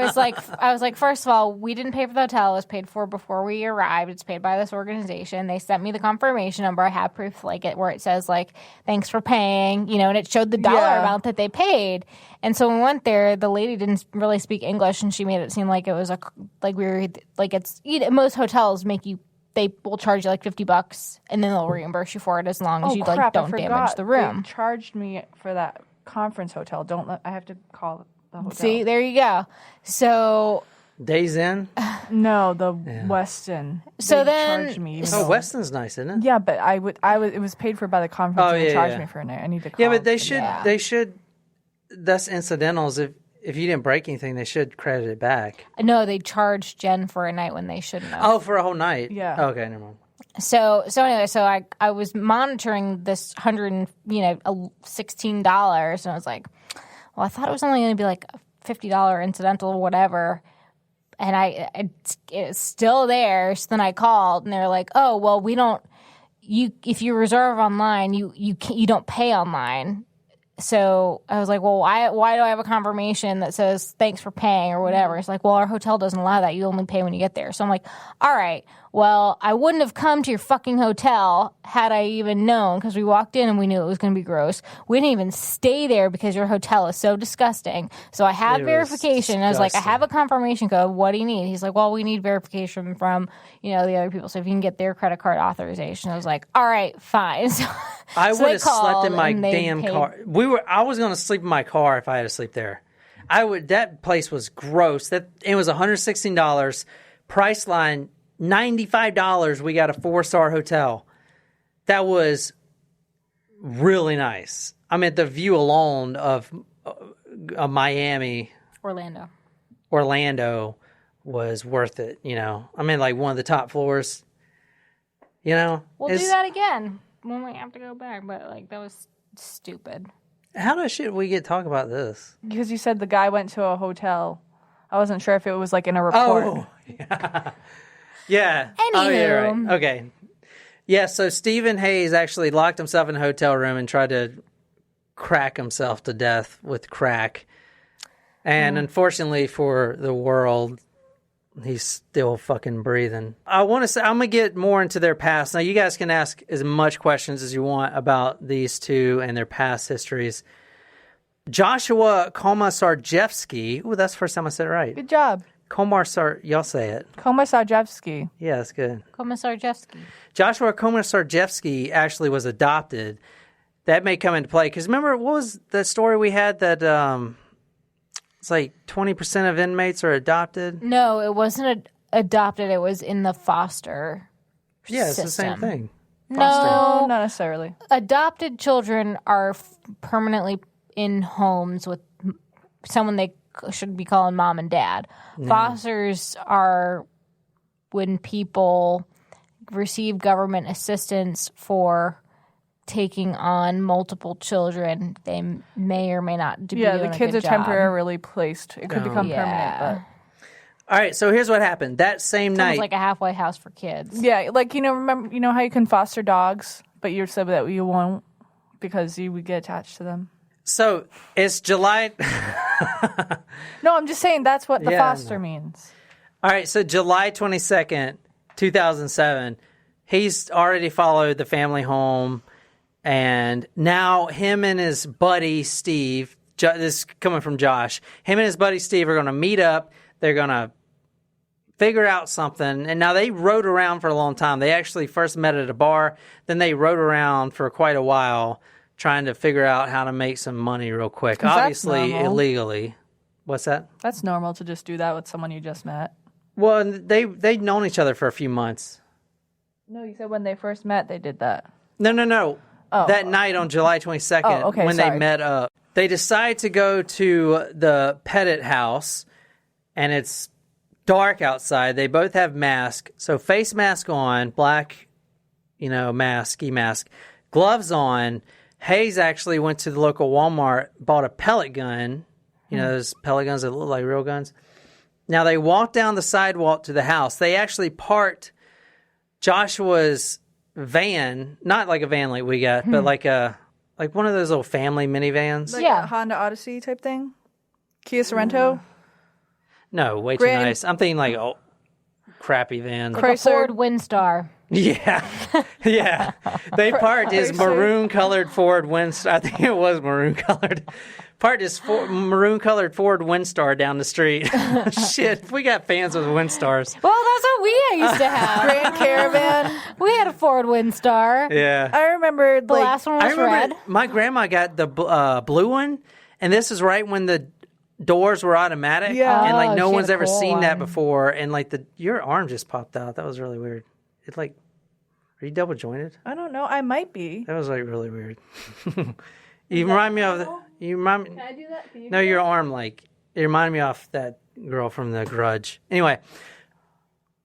was like, first of all, we didn't pay for the hotel. It was paid for before we arrived. It's paid by this organization. They sent me the confirmation number. I have proof, like it, where it says like, thanks for paying, and it showed the dollar amount that they paid. And so when we went there, the lady didn't really speak English, and she made it seem like it was most hotels they will charge you like $50, and then they'll reimburse you for it as long as you crap, I don't damage forgot. the room. They charged me for that conference hotel. I have to call the hotel. See, there you go. So Days in? No, the Westin. So They then- charged me. even Oh, though- Weston's nice, isn't it? Yeah, but it was paid for by the conference. Oh, and they yeah, charged yeah. me for a night. I need to call. Yeah, but they them. should, that's incidentals. If you didn't break anything, they should credit it back. no, they charged Jen for a night when they shouldn't have. Oh, for a whole night? Yeah. Okay, never mind. So anyway, I was monitoring this $16, and I was like, well, I thought it was only going to be like a $50 incidental or whatever, and it's still there. So then I called, and they're like, oh, well, we don't. If you reserve online, you don't pay online. So I was like, well, why do I have a confirmation that says thanks for paying or whatever? It's like, well, our hotel doesn't allow that. You only pay when you get there. So I'm like, all right, well, I wouldn't have come to your fucking hotel had I even known, because we walked in and we knew it was going to be gross. We didn't even stay there because your hotel is so disgusting. So I had It was verification. I was like, I disgusting. have a confirmation code. What do you need? He's like, well, we need verification from, the other people. So if you can get their credit card authorization. I was like, all right, fine. So I so would they have slept called in my and they damn paid- car. I was going to sleep in my car if I had to sleep there. That place was gross. It was $116. Price line $95. We got a 4-star hotel. That was really nice. I mean, the view alone of Miami, Orlando was worth it. I mean, like one of the top floors. We'll do that again when we have to go back, but that was stupid. How the shit we get talk about this? Because you said the guy went to a hotel. I wasn't sure if it was like in a report. Oh, yeah. Yeah. Oh, yeah, Anywho. right. Okay. Yeah, so Stephen Hayes actually locked himself in a hotel room and tried to crack himself to death with crack. And unfortunately for the world, he's still fucking breathing. I want to say, I'm going to get more into their past. Now, you guys can ask as much questions as you want about these two and their past histories. Joshua Komisarjevsky. Ooh, that's the first time I said it right. Good job. Y'all say it. Komisarjevsky. Yeah, that's good. Komisarjevsky. Joshua Komisarjevsky actually was adopted. That may come into play. Because remember, what was the story we had that it's like 20% of inmates are adopted? No, it wasn't adopted. It was in the foster Yeah, it's the same system. thing. No, not necessarily. Adopted children are permanently in homes with someone they should be calling mom and dad. Fosters are when people receive government assistance for taking on multiple children. They may or may not be Yeah, doing the a kids good are job. temporarily placed. It could become Yeah. permanent, All right, so here's what happened. That same It's night. almost like a halfway house for kids. but yeah, like remember how you can foster dogs, but you said that you won't because you would get attached to them. So it's July. No, I'm just saying that's what the Yeah, I foster means. All right, so July 22nd, 2007, he's already followed the family home, and now him and his buddy Steve, this is coming from Josh, him and his buddy Steve are going to meet up. They're going to figure out something, and now they rode around for a long time. They actually first met at a bar, then they rode around for quite a while trying to figure out how to make some money real quick. 'Cause that's Obviously, normal. illegally. What's that? That's normal to just do that with someone you just met. Well, they'd known each other for a few months. No, you said when they first met, they did that. No. Oh. That night on July 22nd, okay, when sorry. they met up, they decide to go to the Pettit house, and it's dark outside. They both have masks, so face mask on, black, ski mask, gloves on. Hayes actually went to the local Walmart, bought a pellet gun, those pellet guns that look like real guns. Now, they walked down the sidewalk to the house. They actually parked Joshua's van, not like a van like we got, but like one of those little family minivans. Like a Honda Odyssey type thing? Kia Sorento? No, way too nice. I'm thinking like crappy vans. Like a Ford Windstar. Yeah. Yeah. They parked his maroon-colored Ford Windstar. I think it was maroon-colored. Parked his maroon-colored Ford Windstar down the street. Shit, we got fans with Windstars. Well, that's what we used to have. Grand Caravan. We had a Ford Windstar. Yeah. I remember The last one was red. My grandma got the blue one, and this is right when the doors were automatic. Yeah. And like no she had one's a ever cool seen that one. before. And like your arm just popped out. That was really weird. It like, are you double jointed? I don't know. I might be. That was like really weird. You remind me of you remind me. Can I do that? Can you No, your arm it reminded me of that girl from The Grudge. Anyway,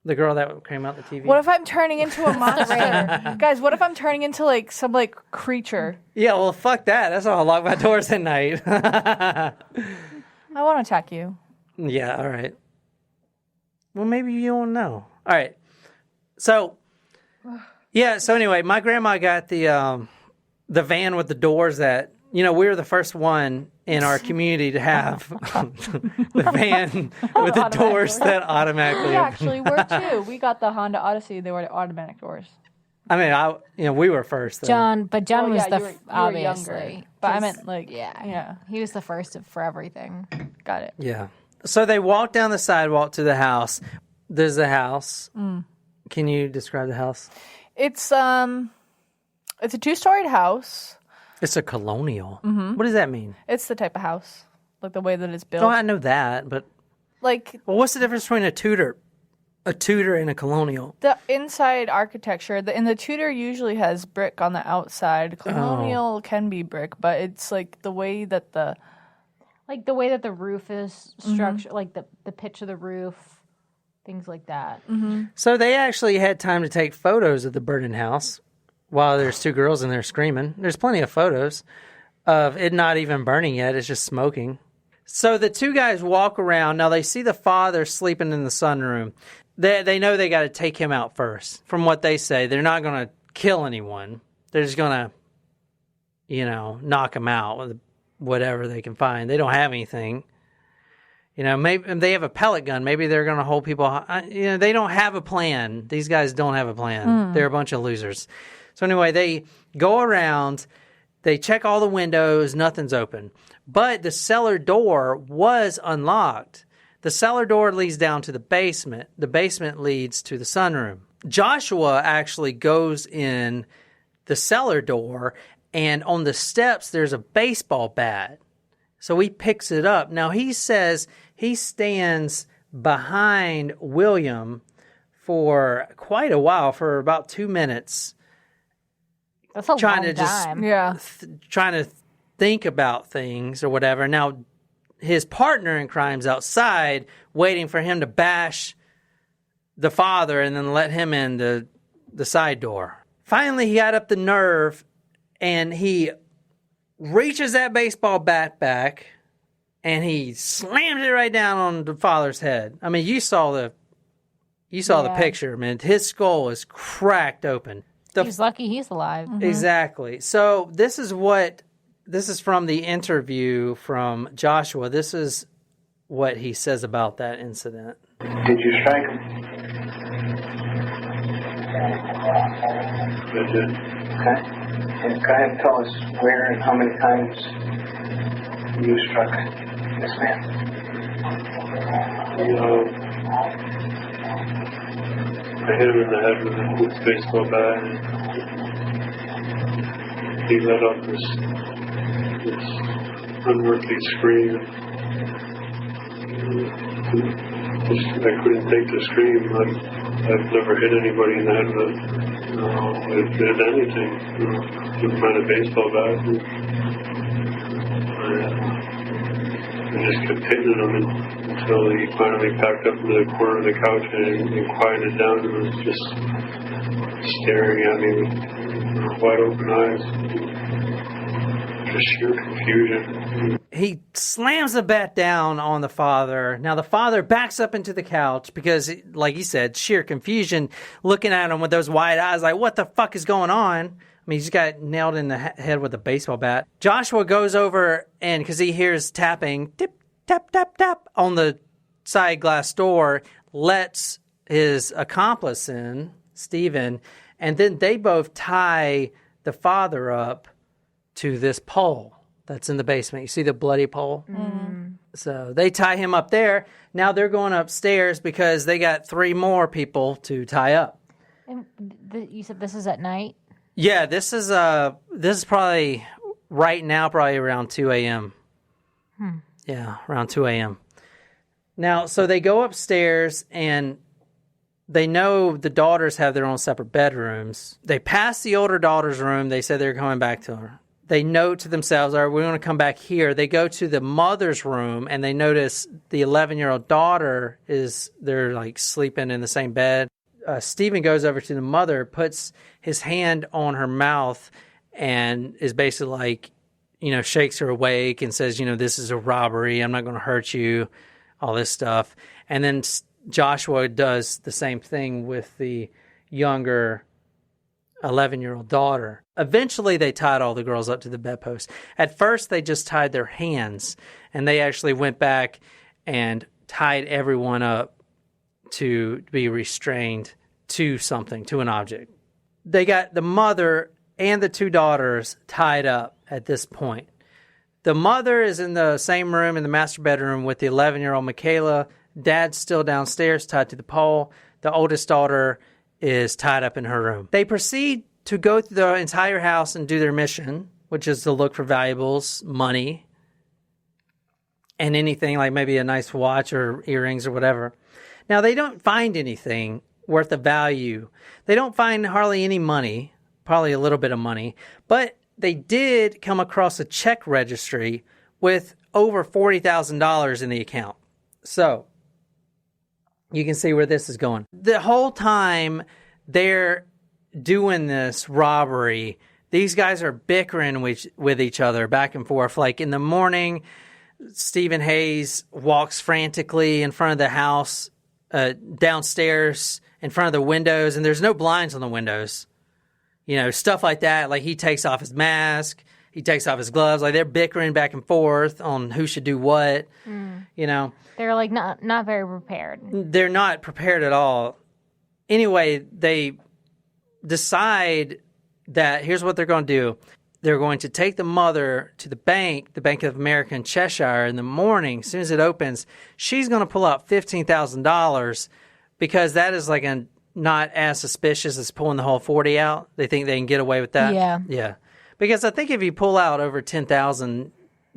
the girl that came out the TV. What if I'm turning into a monster? Guys, what if I'm turning into like some creature? Yeah, well, fuck that. That's how I lock my doors at night. I want to attack you. Yeah, all right. Well, maybe you don't know. All right. So, so anyway, my grandma got the van with the doors that, we were the first one in our community to have the van with the doors that automatically We open. actually were too. We got the Honda Odyssey. They were the automatic doors. I mean, we were first. Though. John was you the were obviously. younger. But I meant Yeah. He was the first for everything. Got it. Yeah. So they walked down the sidewalk to the house. There's the house. Can you describe the house? It's a 2-storied house. It's a colonial. Mm-hmm. What does that mean? It's the type of house, like the way that it's built. Oh, I know that, but well, what's the difference between a Tudor and a colonial? The inside architecture, in the Tudor usually has brick on the outside. Colonial can be brick, but it's like the way that the roof is structured, like the pitch of the roof, things like that. Mm-hmm. So they actually had time to take photos of the burning house while there's 2 girls in there screaming. There's plenty of photos of it not even burning yet. It's just smoking. So the 2 guys walk around. Now they see the father sleeping in the sunroom. They know they got to take him out first. From what they say, they're not going to kill anyone. They're just going to, knock him out with whatever they can find. They don't have anything. Maybe they have a pellet gun. Maybe they're going to hold people. They don't have a plan. These guys don't have a plan. They're a bunch of losers. So anyway, they go around. They check all the windows. Nothing's open. But the cellar door was unlocked. The cellar door leads down to the basement. The basement leads to the sunroom. Joshua actually goes in the cellar door, and on the steps, there's a baseball bat. So he picks it up. Now, he says he stands behind William for quite a while, for about 2 minutes. That's a trying long to just time. trying to think about things or whatever. Now, his partner in crime's outside waiting for him to bash the father and then let him in the side door. Finally, he got up the nerve and he reaches that baseball bat back and he slams it right down on the father's head. I mean, you saw the picture, man. His skull is cracked open. He's lucky he's alive. Exactly. So this is from the interview from Joshua. This is what he says about that incident. Did you strike him? I did. Okay. And kind of tell us where and how many times you struck this man? I hit him in the head with a baseball bat. He let out this unworthy scream. I couldn't take the scream. I've never hit anybody in the head with anything. Couldn't find a baseball bat. I just kept hitting him until he finally packed up in the corner of the couch and quieted down and was just staring at me with wide open eyes. Just sheer confusion. He slams the bat down on the father. Now the father backs up into the couch because, like he said, sheer confusion, looking at him with those wide eyes like, what the fuck is going on? I mean, he just got nailed in the head with a baseball bat. Joshua goes over and, because he hears tapping, tip, tap, tap, tap, on the side glass door, lets his accomplice in, Stephen, and then they both tie the father up to this pole that's in the basement. You see the bloody pole? Mm. So they tie him up there. Now they're going upstairs because they got 3 more people to tie up. And you said this is at night? Yeah, this is probably right now, probably around 2 a.m. Yeah, around 2 a.m. Now, so they go upstairs and they know the daughters have their own separate bedrooms. They pass the older daughter's room. They said they're coming back to her. They note to themselves, all right, we want to come back here. They go to the mother's room and they notice the 11-year-old daughter they're like sleeping in the same bed. Stephen goes over to the mother, puts his hand on her mouth and is basically like, shakes her awake and says, this is a robbery. I'm not going to hurt you, all this stuff. And then Joshua does the same thing with the younger 11-year-old daughter. Eventually, they tied all the girls up to the bedpost. At first, they just tied their hands, and they actually went back and tied everyone up to be restrained to something, to an object. They got the mother and the 2 daughters tied up at this point. The mother is in the same room in the master bedroom with the 11-year-old Michaela. Dad's still downstairs tied to the pole. The oldest daughter is tied up in her room. They proceed to go through the entire house and do their mission, which is to look for valuables, money, and anything like maybe a nice watch or earrings or whatever. Now, they don't find anything worth of value. They don't find hardly any money, probably a little bit of money, but they did come across a check registry with over $40,000 in the account. So, you can see where this is going. The whole time they're doing this robbery, these guys are bickering with each other back and forth. Like in the morning, Stephen Hayes walks frantically in front of the house, downstairs in front of the windows, and there's no blinds on the windows. Stuff like that. Like he takes off his mask, he takes off his gloves. Like they're bickering back and forth on who should do what. They're like not very prepared. They're not prepared at all. Anyway, they decide that here's what they're going to do. They're going to take the mother to the Bank of America in Cheshire in the morning. As soon as it opens, she's going to pull out $15,000 because that is like not as suspicious as pulling the whole 40 out. They think they can get away with that. Yeah. Because I think if you pull out over 10,000,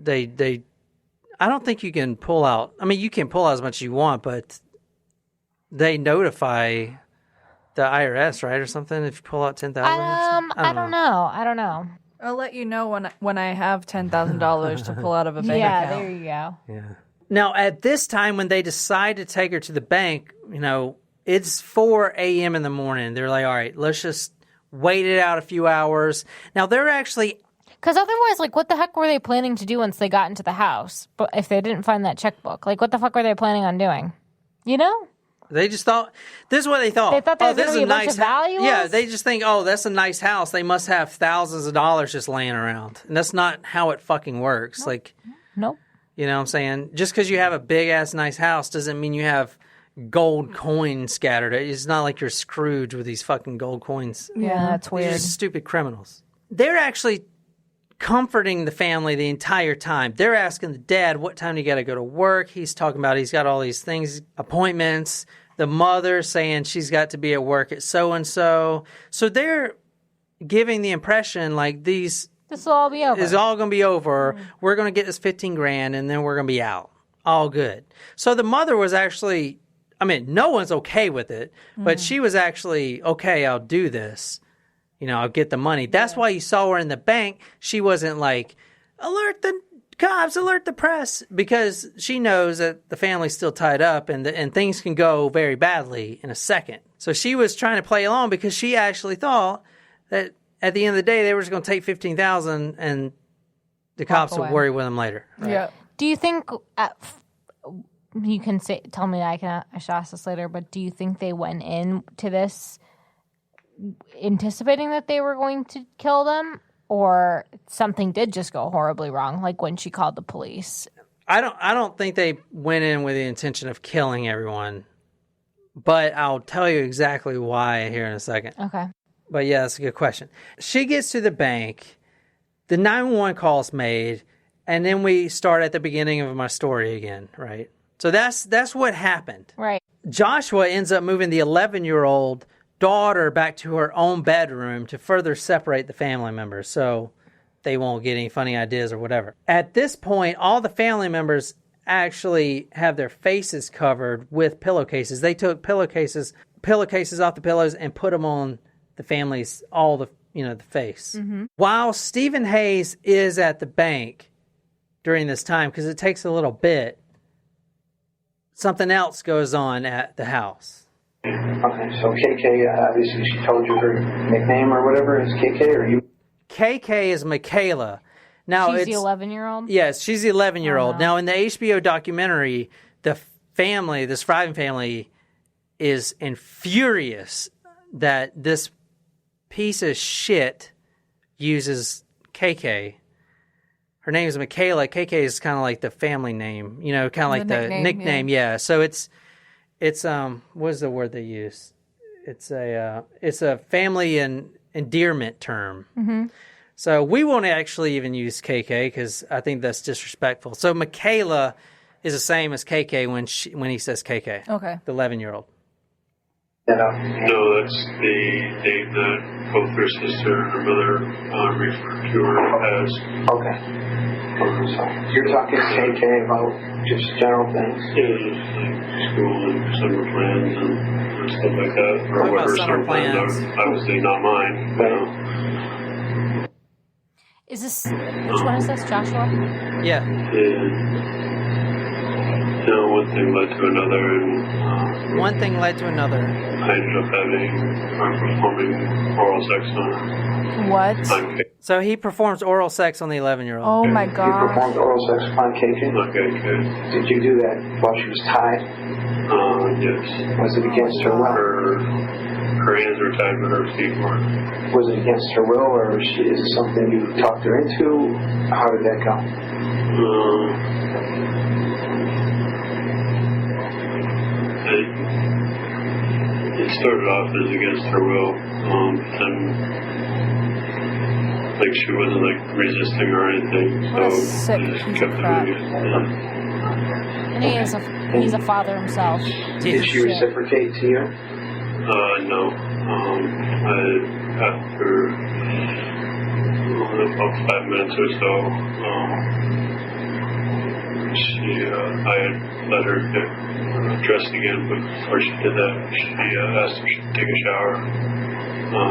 I don't think you can pull out. I mean, you can pull out as much as you want, but they notify the IRS, right, or something if you pull out 10,000. I don't know. I'll let you know when I have $10,000 to pull out of a bank account. Yeah, there you go. Yeah. Now, at this time, when they decide to take her to the bank, it's 4 a.m. in the morning. They're like, all right, let's just wait it out a few hours. Now, they're actually... Because otherwise, like, what the heck were they planning to do once they got into the house? But if they didn't find that checkbook, like, what the fuck were they planning on doing? They just thought, this is what they thought. They thought there was going to be a bunch of valuables? Yeah, they just think, that's a nice house. They must have thousands of dollars just laying around. And that's not how it fucking works. Nope. You know what I'm saying? Just because you have a big-ass nice house doesn't mean you have gold coins scattered. It's not like you're Scrooge with these fucking gold coins. Yeah, that's weird. They're just stupid criminals. They're actually comforting the family the entire time. They're asking the dad, what time do you got to go to work? He's talking about he's got all these things, appointments. The mother saying she's got to be at work at so-and-so. So they're giving the impression like this will all be over. It's all going to be over. Mm-hmm. We're going to get this $15,000 and then we're going to be out. All good. So the mother was actually I mean, no one's okay with it, but she was actually, okay, I'll do this. You know, I'll get the money. That's why you saw her in the bank. She wasn't like, alert the cops, alert the press, because she knows that the family's still tied up and things can go very badly in a second. So she was trying to play along because she actually thought that at the end of the day, they were just going to take $15,000 and the cops would worry with them later. Right? Yeah. Do you think you can tell me I should ask this later, but do you think they went into this anticipating that they were going to kill them, or something did just go horribly wrong, like when she called the police? I don't think they went in with the intention of killing everyone, but I'll tell you exactly why here in a second. Okay. But yeah, that's a good question. She gets to the bank, the 911 call's made, and then we start at the beginning of my story again, right? So that's what happened. Right. Joshua ends up moving the 11-year-old daughter back to her own bedroom to further separate the family members so they won't get any funny ideas or whatever. At this point, all the family members actually have their faces covered with pillowcases. They took pillowcases off the pillows and put them on the family's, the face. Mm-hmm. While Stephen Hayes is at the bank during this time, because it takes a little bit, something else goes on at the house. Okay, so KK, obviously she told you her nickname or whatever is KK, or you? KK is Michaela. Now she's the 11-year-old? Yes, she's the 11-year-old. Now, in the HBO documentary, the family, the surviving family, is infurious that this piece of shit uses KK. Her name is Michaela. KK is kind of like the family name, kind of like the nickname. Yeah. So it's what is the word they use? It's a family and endearment term. Mm-hmm. So we won't actually even use KK because I think that's disrespectful. So Michaela is the same as KK when he says KK. Okay. The 11-year-old. No, that's the name that both her sister and her mother refer to her as. Okay. So you're talking KK about just general things? Yeah, just like school and summer plans and stuff like that. Or Talk what about her summer plans. are. Obviously not mine. Is this, which one is this, Joshua? Yeah. One thing led to another, and one thing led to another. I ended up performing oral sex on her. What? So he performs oral sex on the 11-year-old. Oh my You god. performed oral sex upon KK? Not KK. Did you do that while she was tied? Yes. Was it against her will? Her hands were tied, but her feet weren't. Was it against her will, or is it something you talked her into? How did that go? It started off as against her will, and like she wasn't like resisting or anything. What a So sick I just piece kept of it crap. And he's a father himself. Did she reciprocate to you? No. After about 5 minutes or so, I had let her get dressed again, but before she did that, she asked if she could take a shower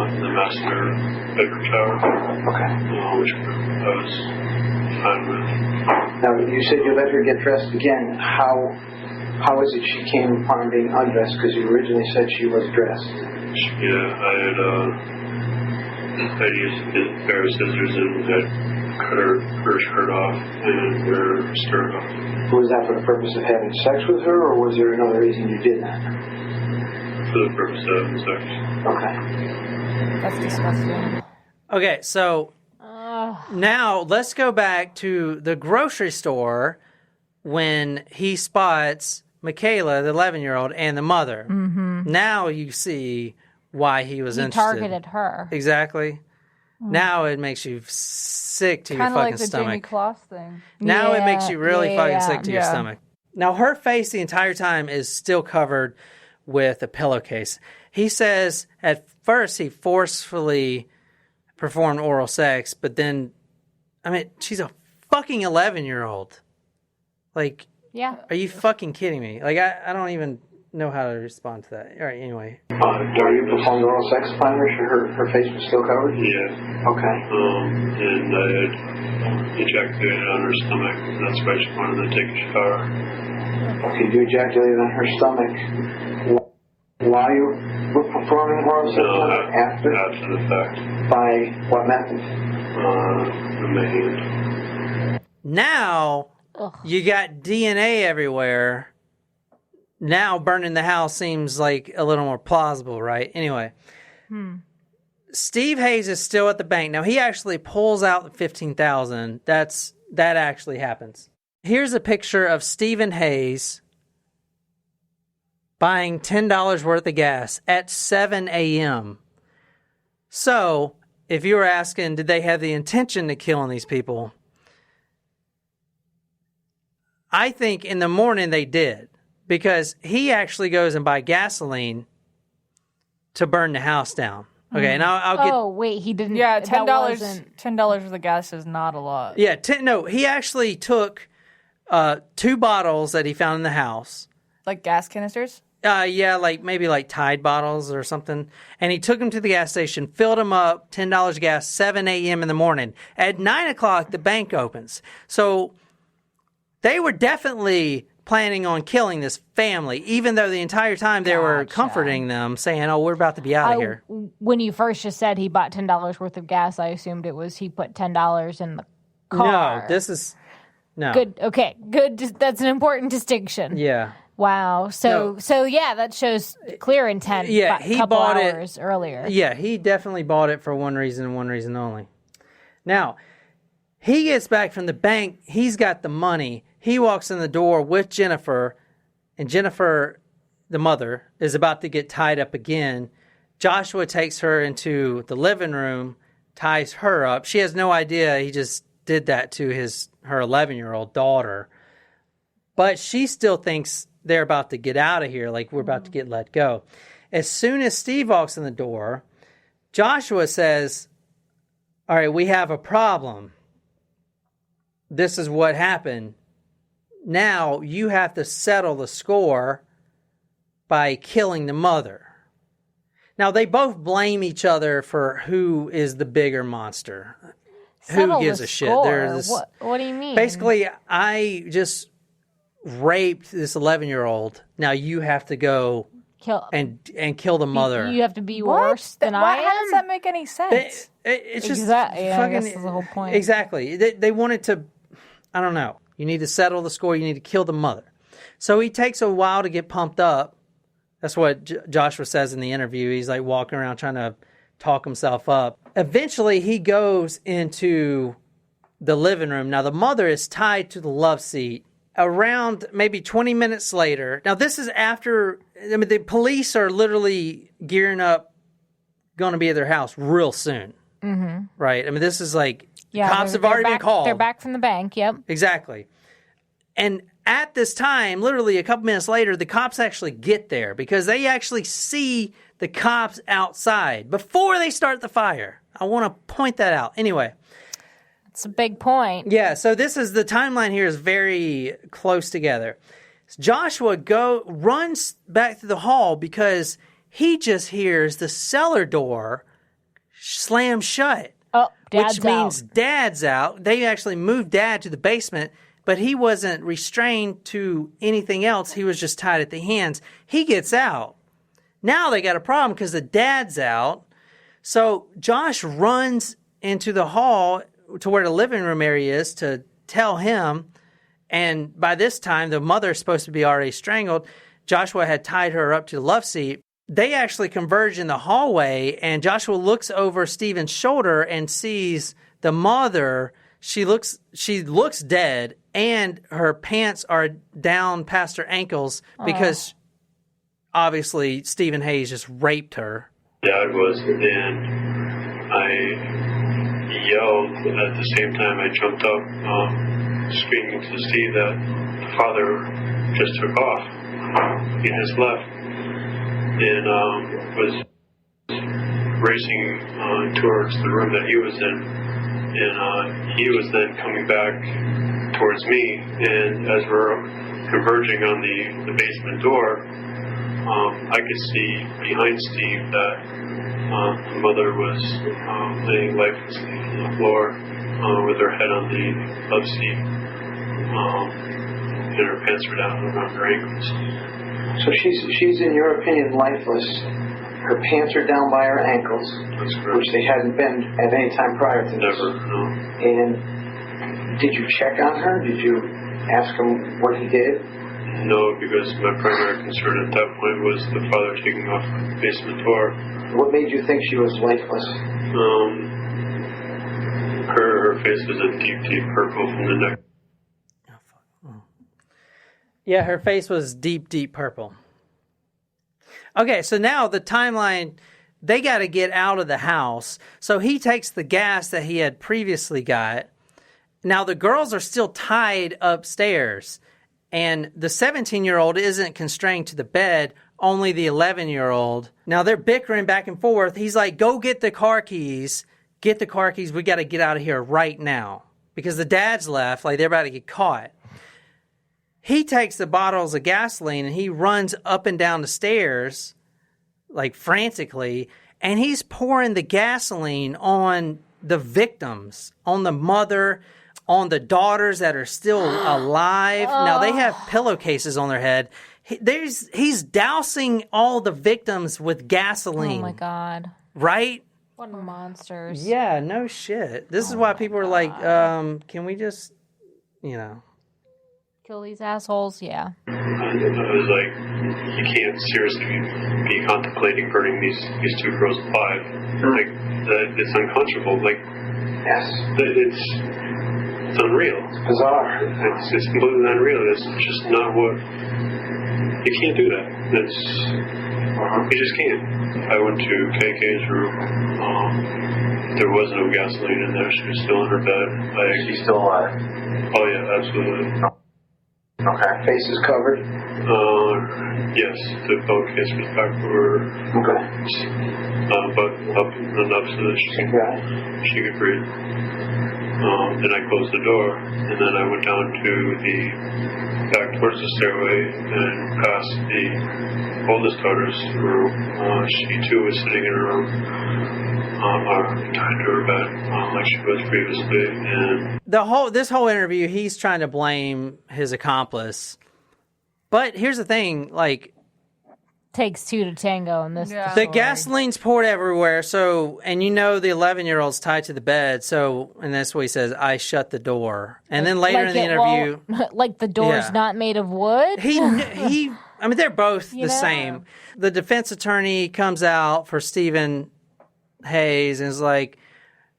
in the master bedroom shower. Okay. Which I was fine with. Now, you said you let her get dressed again. How is it she came upon being undressed? Because you originally said she was dressed. Yeah, I used a pair of scissors and had cut her shirt off and her skirt off. Was that for the purpose of having sex with her, or was there another reason you did that? For the purpose of having sex. Okay. That's disgusting. Okay, so now let's go back to the grocery store when he spots Michaela, the 11-year-old, and the mother. Mm-hmm. Now you see why he was interested. He targeted her. Exactly. Now it makes you sick to your Kind of fucking like the stomach. Jamie Kloss thing. Now it makes you really fucking yeah. sick to your stomach. Now her face the entire time is still covered with a pillowcase. He says at first he forcefully performed oral sex, but then, she's a fucking 11-year-old. Like, Yeah. are you fucking kidding me? Like, I don't even know how to respond to that. All right, anyway. Are you performed oral sex upon her? Her face was still covered? Yeah. Okay. And I had ejaculated on her stomach. That's why she wanted to take a shower. Okay, you ejaculated on her stomach while you were performing oral sex on her? After? After the fact. By what method? In my hand. Now, you got DNA everywhere. Now burning the house seems like a little more plausible, right? Anyway, Steve Hayes is still at the bank. Now, he actually pulls out the $15,000. That actually happens. Here's a picture of Stephen Hayes buying $10 worth of gas at 7 a.m. So, if you were asking, did they have the intention to killing these people? I think in the morning they did. Because he actually goes and buys gasoline to burn the house down. Okay, and I'll get... Oh, wait, he didn't... Yeah, $10. $10 for the gas is not a lot. Yeah, he actually took 2 bottles that he found in the house. Like gas canisters? Yeah, maybe Tide bottles or something. And he took them to the gas station, filled them up, $10 gas, 7 a.m. in the morning. At 9 o'clock, the bank opens. So they were definitely planning on killing this family, even though the entire time they were comforting them, saying, oh, we're about to be out of here. When you first just said he bought $10 worth of gas, I assumed it was he put $10 in the car. No, this is... No. Good. Okay, good. That's an important distinction. Yeah. Wow. So yeah, that shows clear intent. Yeah, he bought hours earlier. Yeah, he definitely bought it for one reason and one reason only. Now, he gets back from the bank. He's got the money. He walks in the door with Jennifer, and Jennifer, the mother, is about to get tied up again. Joshua takes her into the living room, ties her up. She has no idea he just did that to her 11-year-old daughter. But she still thinks they're about to get out of here, like we're about to get let go. As soon as Steve walks in the door, Joshua says, all right, we have a problem. This is what happened. Now you have to settle the score by killing the mother. Now they both blame each other for who is the bigger monster. Settle who gives the a shit? Score. What do you mean? Basically, I just raped this 11-year-old. Now you have to go and kill the mother. You have to be worse than I am? How does that make any sense? It's just fucking, I fucking, guess that's the whole point. Exactly. They wanted to, I don't know. You need to settle the score. You need to kill the mother. So he takes a while to get pumped up. That's what Joshua says in the interview. He's like walking around trying to talk himself up. Eventually, he goes into the living room. Now, the mother is tied to the love seat. Around maybe 20 minutes later. Now, this is after, the police are literally gearing up, going to be at their house real soon. Mm-hmm. Right? This is like, cops have already been called. They're back from the bank, yep. Exactly. And at this time, literally a couple minutes later, the cops actually get there because they actually see the cops outside before they start the fire. I want to point that out. Anyway. It's a big point. Yeah, so the timeline here is very close together. Joshua runs back to the hall because he just hears the cellar door slam shut. Oh, which means Dad's out. They actually moved Dad to the basement, but he wasn't restrained to anything else. He was just tied at the hands. He gets out. Now they got a problem because the dad's out. So Josh runs into the hall to where the living room area is to tell him. And by this time, the mother is supposed to be already strangled. Joshua had tied her up to the love seat. They actually converge in the hallway, and Joshua looks over Stephen's shoulder and sees the mother. She looks dead, and her pants are down past her ankles because obviously Stephen Hayes just raped her. Dad was, and I yelled at the same time. I jumped up, screaming to see that the father just took off. He just left. And was racing towards the room that he was in, and he was then coming back towards me. And as we're converging on the basement door, I could see behind Steve that the mother was laying lifelessly on the floor with her head on the love seat, and her pants were down around her ankles. So she's in your opinion lifeless. Her pants are down by her ankles, That's correct. which they hadn't been at any time prior to this. Never, no. And did you check on her? Did you ask him what he did? No, because my primary concern at that point was the father taking off the basement door. What made you think she was lifeless? Her face was a deep, deep purple from the neck. Yeah, her face was deep, deep purple. Okay, so now the timeline, they got to get out of the house. So he takes the gas that he had previously got. Now the girls are still tied upstairs. And the 17-year-old isn't constrained to the bed, only the 11-year-old. Now they're bickering back and forth. He's like, go get the car keys. Get the car keys. We got to get out of here right now. Because the dad's left, like they're about to get caught. He takes the bottles of gasoline and he runs up and down the stairs, like frantically, and he's pouring the gasoline on the victims, on the mother, on the daughters that are still alive. Now, they have pillowcases on their head. He's dousing all the victims with gasoline. Oh, my God. Right? What monsters. Yeah, no shit. This is why people are like, can we just, Kill these assholes? Yeah. I was like, you can't seriously be contemplating burning these two girls alive. Like, it's unconscionable. Like, Yes. It's unreal. It's bizarre. It's completely unreal. It's just not what... You can't do that. You just can't. I went to KK's room. There was no gasoline in there. She was still in her bed. She's still alive. Oh, yeah, absolutely. Okay. Face is covered? Yes, the pillowcase was back to her butt up enough so that she could breathe. Then I closed the door, and then I went down to the back towards the stairway and past the oldest daughter's room. She too was sitting in her room, tied to her bed, like she was previously. And this whole interview, he's trying to blame his accomplice. But here's the thing, like, Takes two to tango in this. Yeah. the gasoline's poured everywhere, so, and the 11-year-old's tied to the bed, so, and that's what he says, I shut the door. And then later in the interview... like the door's Yeah. not made of wood? I mean, they're both the same. The defense attorney comes out for Stephen Hayes and is like,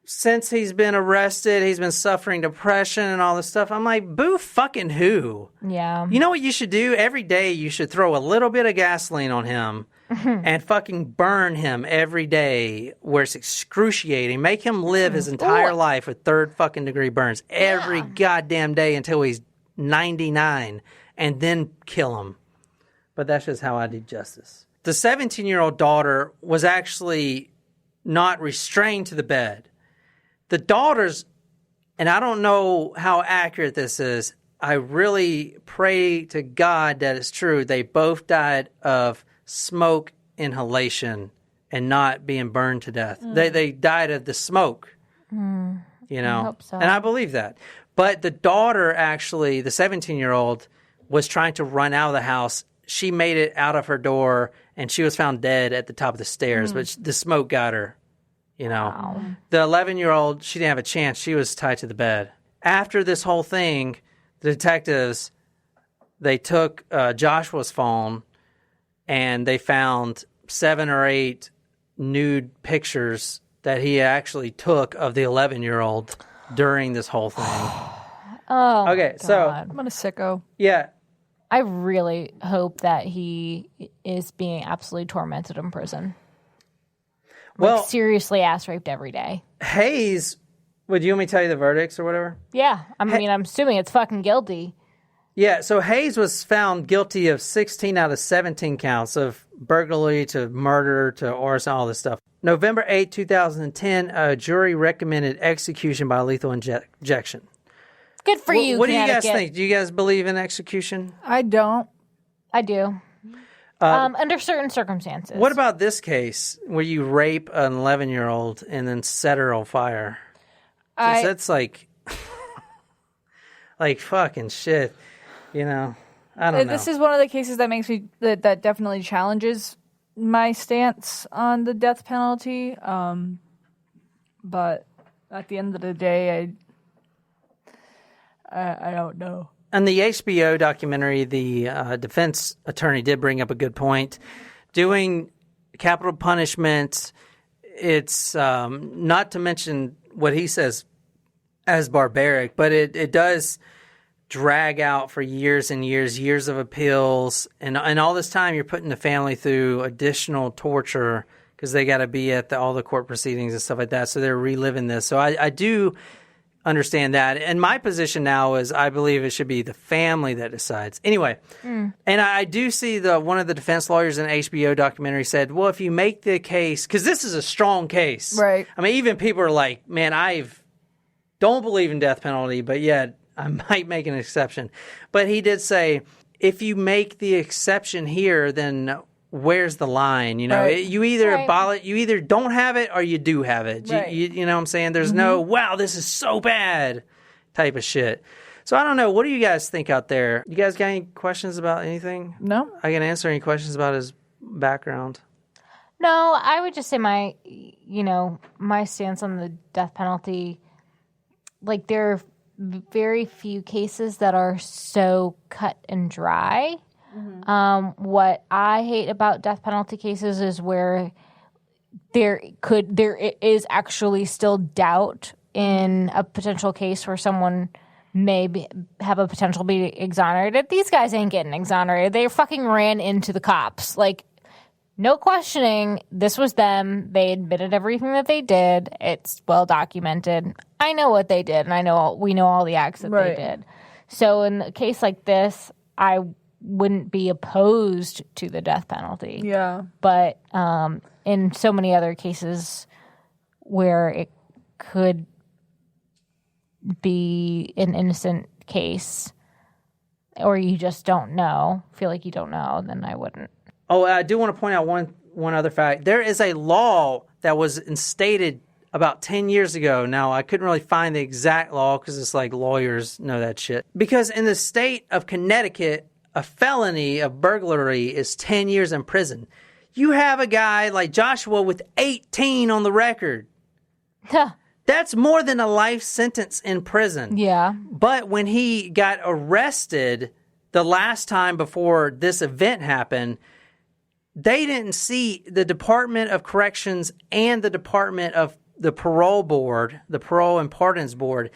since he's been arrested, he's been suffering depression and all this stuff. I'm like, boo fucking who? Yeah. You know what you should do? Every day you should throw a little bit of gasoline on him and fucking burn him every day where it's excruciating. Make him live his entire life with third fucking degree burns every goddamn day until he's 99 and then kill him. But that's just how I do justice. The 17-year-old daughter was actually not restrained to the bed. The daughters, and I don't know how accurate this is, I really pray to God that it's true, they both died of smoke inhalation and not being burned to death. They died of the smoke, I hope so. and I believe that. But the daughter actually, the 17-year-old, was trying to run out of the house. She made it out of her door, and she was found dead at the top of the stairs, but the smoke got her. Wow. The 11-year-old, she didn't have a chance. She was tied to the bed. After this whole thing, the detectives, they took Joshua's phone and they found 7 or 8 nude pictures that he actually took of the 11-year-old during this whole thing. Okay, so I'm a sicko. yeah, I really hope that he is being absolutely tormented in prison. well, Seriously ass raped every day. Hayes, would you want me to tell you the verdicts or whatever? Yeah. I'm assuming it's fucking guilty. Yeah, so Hayes was found guilty of 16 out of 17 counts of burglary to murder to arson, all this stuff. November 8, 2010, a jury recommended execution by lethal injection. Good for you, What do you guys Connecticut. think? Do you guys believe in execution? I don't. I do. Under certain circumstances. What about this case where you rape an 11-year-old and then set her on fire? That's like, like fucking shit. You know, I don't know. This is one of the cases that makes me that definitely challenges my stance on the death penalty. But at the end of the day, I don't know. In the HBO documentary, the defense attorney did bring up a good point. Doing capital punishment, it's not to mention what he says as barbaric, but it does drag out for years and years of appeals. And all this time you're putting the family through additional torture because they got to be at all the court proceedings and stuff like that. So they're reliving this. So I do understand that. And my position now is I believe it should be the family that decides. Anyway, and I do see one of the defense lawyers in the HBO documentary said, well, if you make the case, because this is a strong case. Right. I mean, even people are like, man, don't believe in death penalty, but yet I might make an exception. But he did say, if you make the exception here, then where's the line? You know, Right. you either don't have it or you do have it. Right. You know what I'm saying? There's no, wow, this is so bad type of shit. So I don't know. What do you guys think out there? You guys got any questions about anything? No. I can answer any questions about his background. No, I would just say my stance on the death penalty, like there are very few cases that are so cut and dry. What I hate about death penalty cases is where there is actually still doubt in a potential case where someone may have a potential to be exonerated. These guys ain't getting exonerated. They fucking ran into the cops. Like, no questioning. This was them. They admitted everything that they did. It's well documented. I know what they did, and we know all the acts that they did. So in a case like this, I wouldn't be opposed to the death penalty. Yeah. But in so many other cases where it could be an innocent case or you just don't know, feel like you don't know, then I wouldn't. Oh, I do want to point out one other fact. There is a law that was instated about 10 years ago. Now, I couldn't really find the exact law because it's like lawyers know that shit. Because in the state of Connecticut, a felony of burglary is 10 years in prison. You have a guy like Joshua with 18 on the record. That's more than a life sentence in prison. Yeah. But when he got arrested the last time before this event happened, they didn't see the Department of Corrections and the Department of the Parole Board, the Parole and Pardons Board,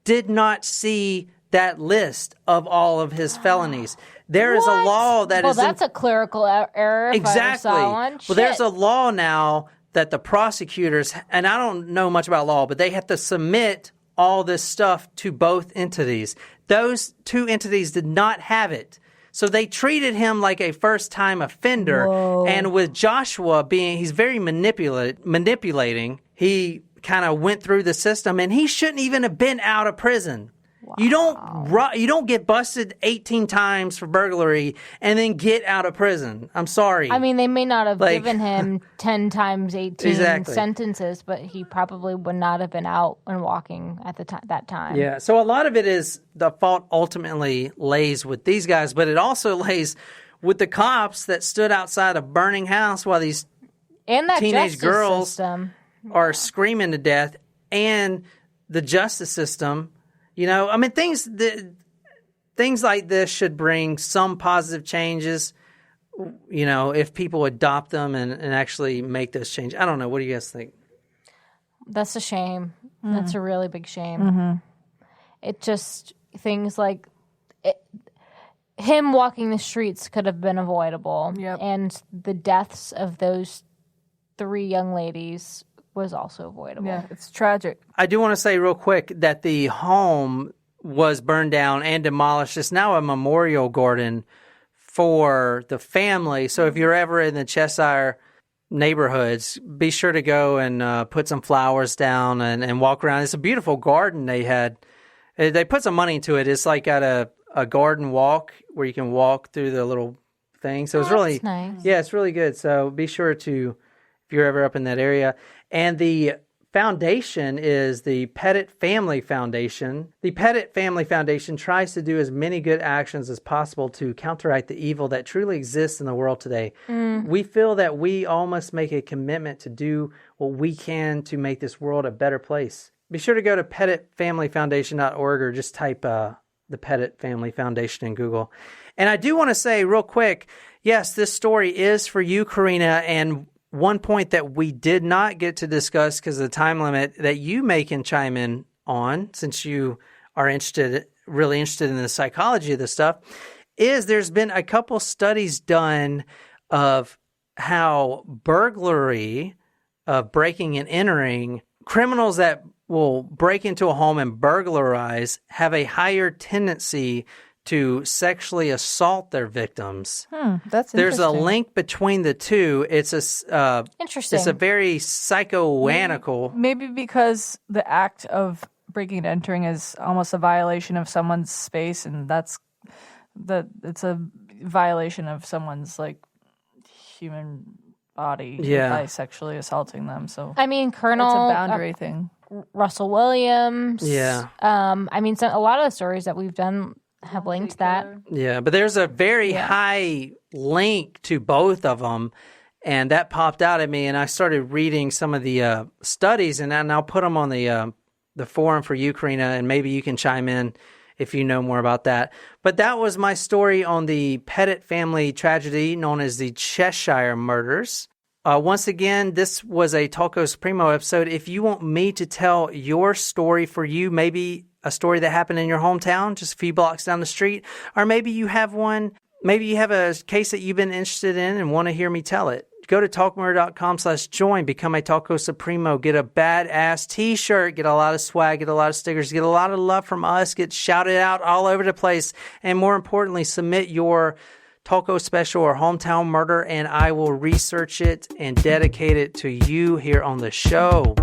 did not see that list of all of his felonies. There is a law that is... Well, that's a clerical error. Exactly. Well, there's a law now that the prosecutors, and I don't know much about law, but they have to submit all this stuff to both entities. Those two entities did not have it. So they treated him like a first-time offender. Whoa. And with Joshua he's very manipulating. He kind of went through the system, and he shouldn't even have been out of prison. Wow. You don't get busted 18 times for burglary and then get out of prison. I'm sorry. I mean, they may not have given him 10 times 18 sentences, but he probably would not have been out and walking at that time. Yeah. So a lot of it is the fault ultimately lays with these guys, but it also lays with the cops that stood outside a burning house while these teenage girls are screaming to death, and the justice system. You know, I mean, things like this should bring some positive changes, you know, if people adopt them and actually make those changes. I don't know. What do you guys think? That's a shame. That's a really big shame. It just, things like him walking the streets could have been avoidable. Yep. And the deaths of those 3 young ladies was also avoidable. Yeah, it's tragic. I do want to say real quick that the home was burned down and demolished. It's now a memorial garden for the family. So if you're ever in the Cheshire neighborhoods, be sure to go and put some flowers down and walk around. It's a beautiful garden they had. They put some money into it. It's like at a garden walk where you can walk through the little thing. So it's That's really nice. Yeah, it's really good. So be sure to, if you're ever up in that area. And the foundation is the Pettit Family Foundation. The Pettit Family Foundation tries to do as many good actions as possible to counteract the evil that truly exists in the world today. We feel that we all must make a commitment to do what we can to make this world a better place. Be sure to go to pettitfamilyfoundation.org or just type the Pettit Family Foundation in Google. And I do want to say real quick, yes, this story is for you, Karina, and one point that we did not get to discuss because of the time limit that you may can chime in on, since you are really interested in the psychology of this stuff, is there's been a couple studies done of how burglary, of breaking and entering, criminals that will break into a home and burglarize have a higher tendency to sexually assault their victims. That's There's a interesting. link between the two. It's Interesting. It's a very psychoanalytical. Maybe because the act of breaking and entering is almost a violation of someone's space, and it's a violation of someone's like human body by sexually assaulting them. So I mean, Colonel it's a boundary thing. Russell Williams. Yeah. I mean, a lot of the stories that we've done have linked that. Yeah, but there's a very high link to both of them, and that popped out at me, and I started reading some of the studies, and I'll put them on the forum for you, Karina, and maybe you can chime in if you know more about that. But that was my story on the Pettit family tragedy known as the Cheshire Murders. Once again, this was a Talco Supremo episode. If you want me to tell your story for you, maybe a story that happened in your hometown, just a few blocks down the street, or maybe you have a case that you've been interested in and want to hear me tell it, go to talkmurder.com/join, become a Talco Supremo, get a badass t-shirt, get a lot of swag, get a lot of stickers, get a lot of love from us, get shouted out all over the place, and more importantly, submit your Talco special or hometown murder, and I will research it and dedicate it to you here on the show.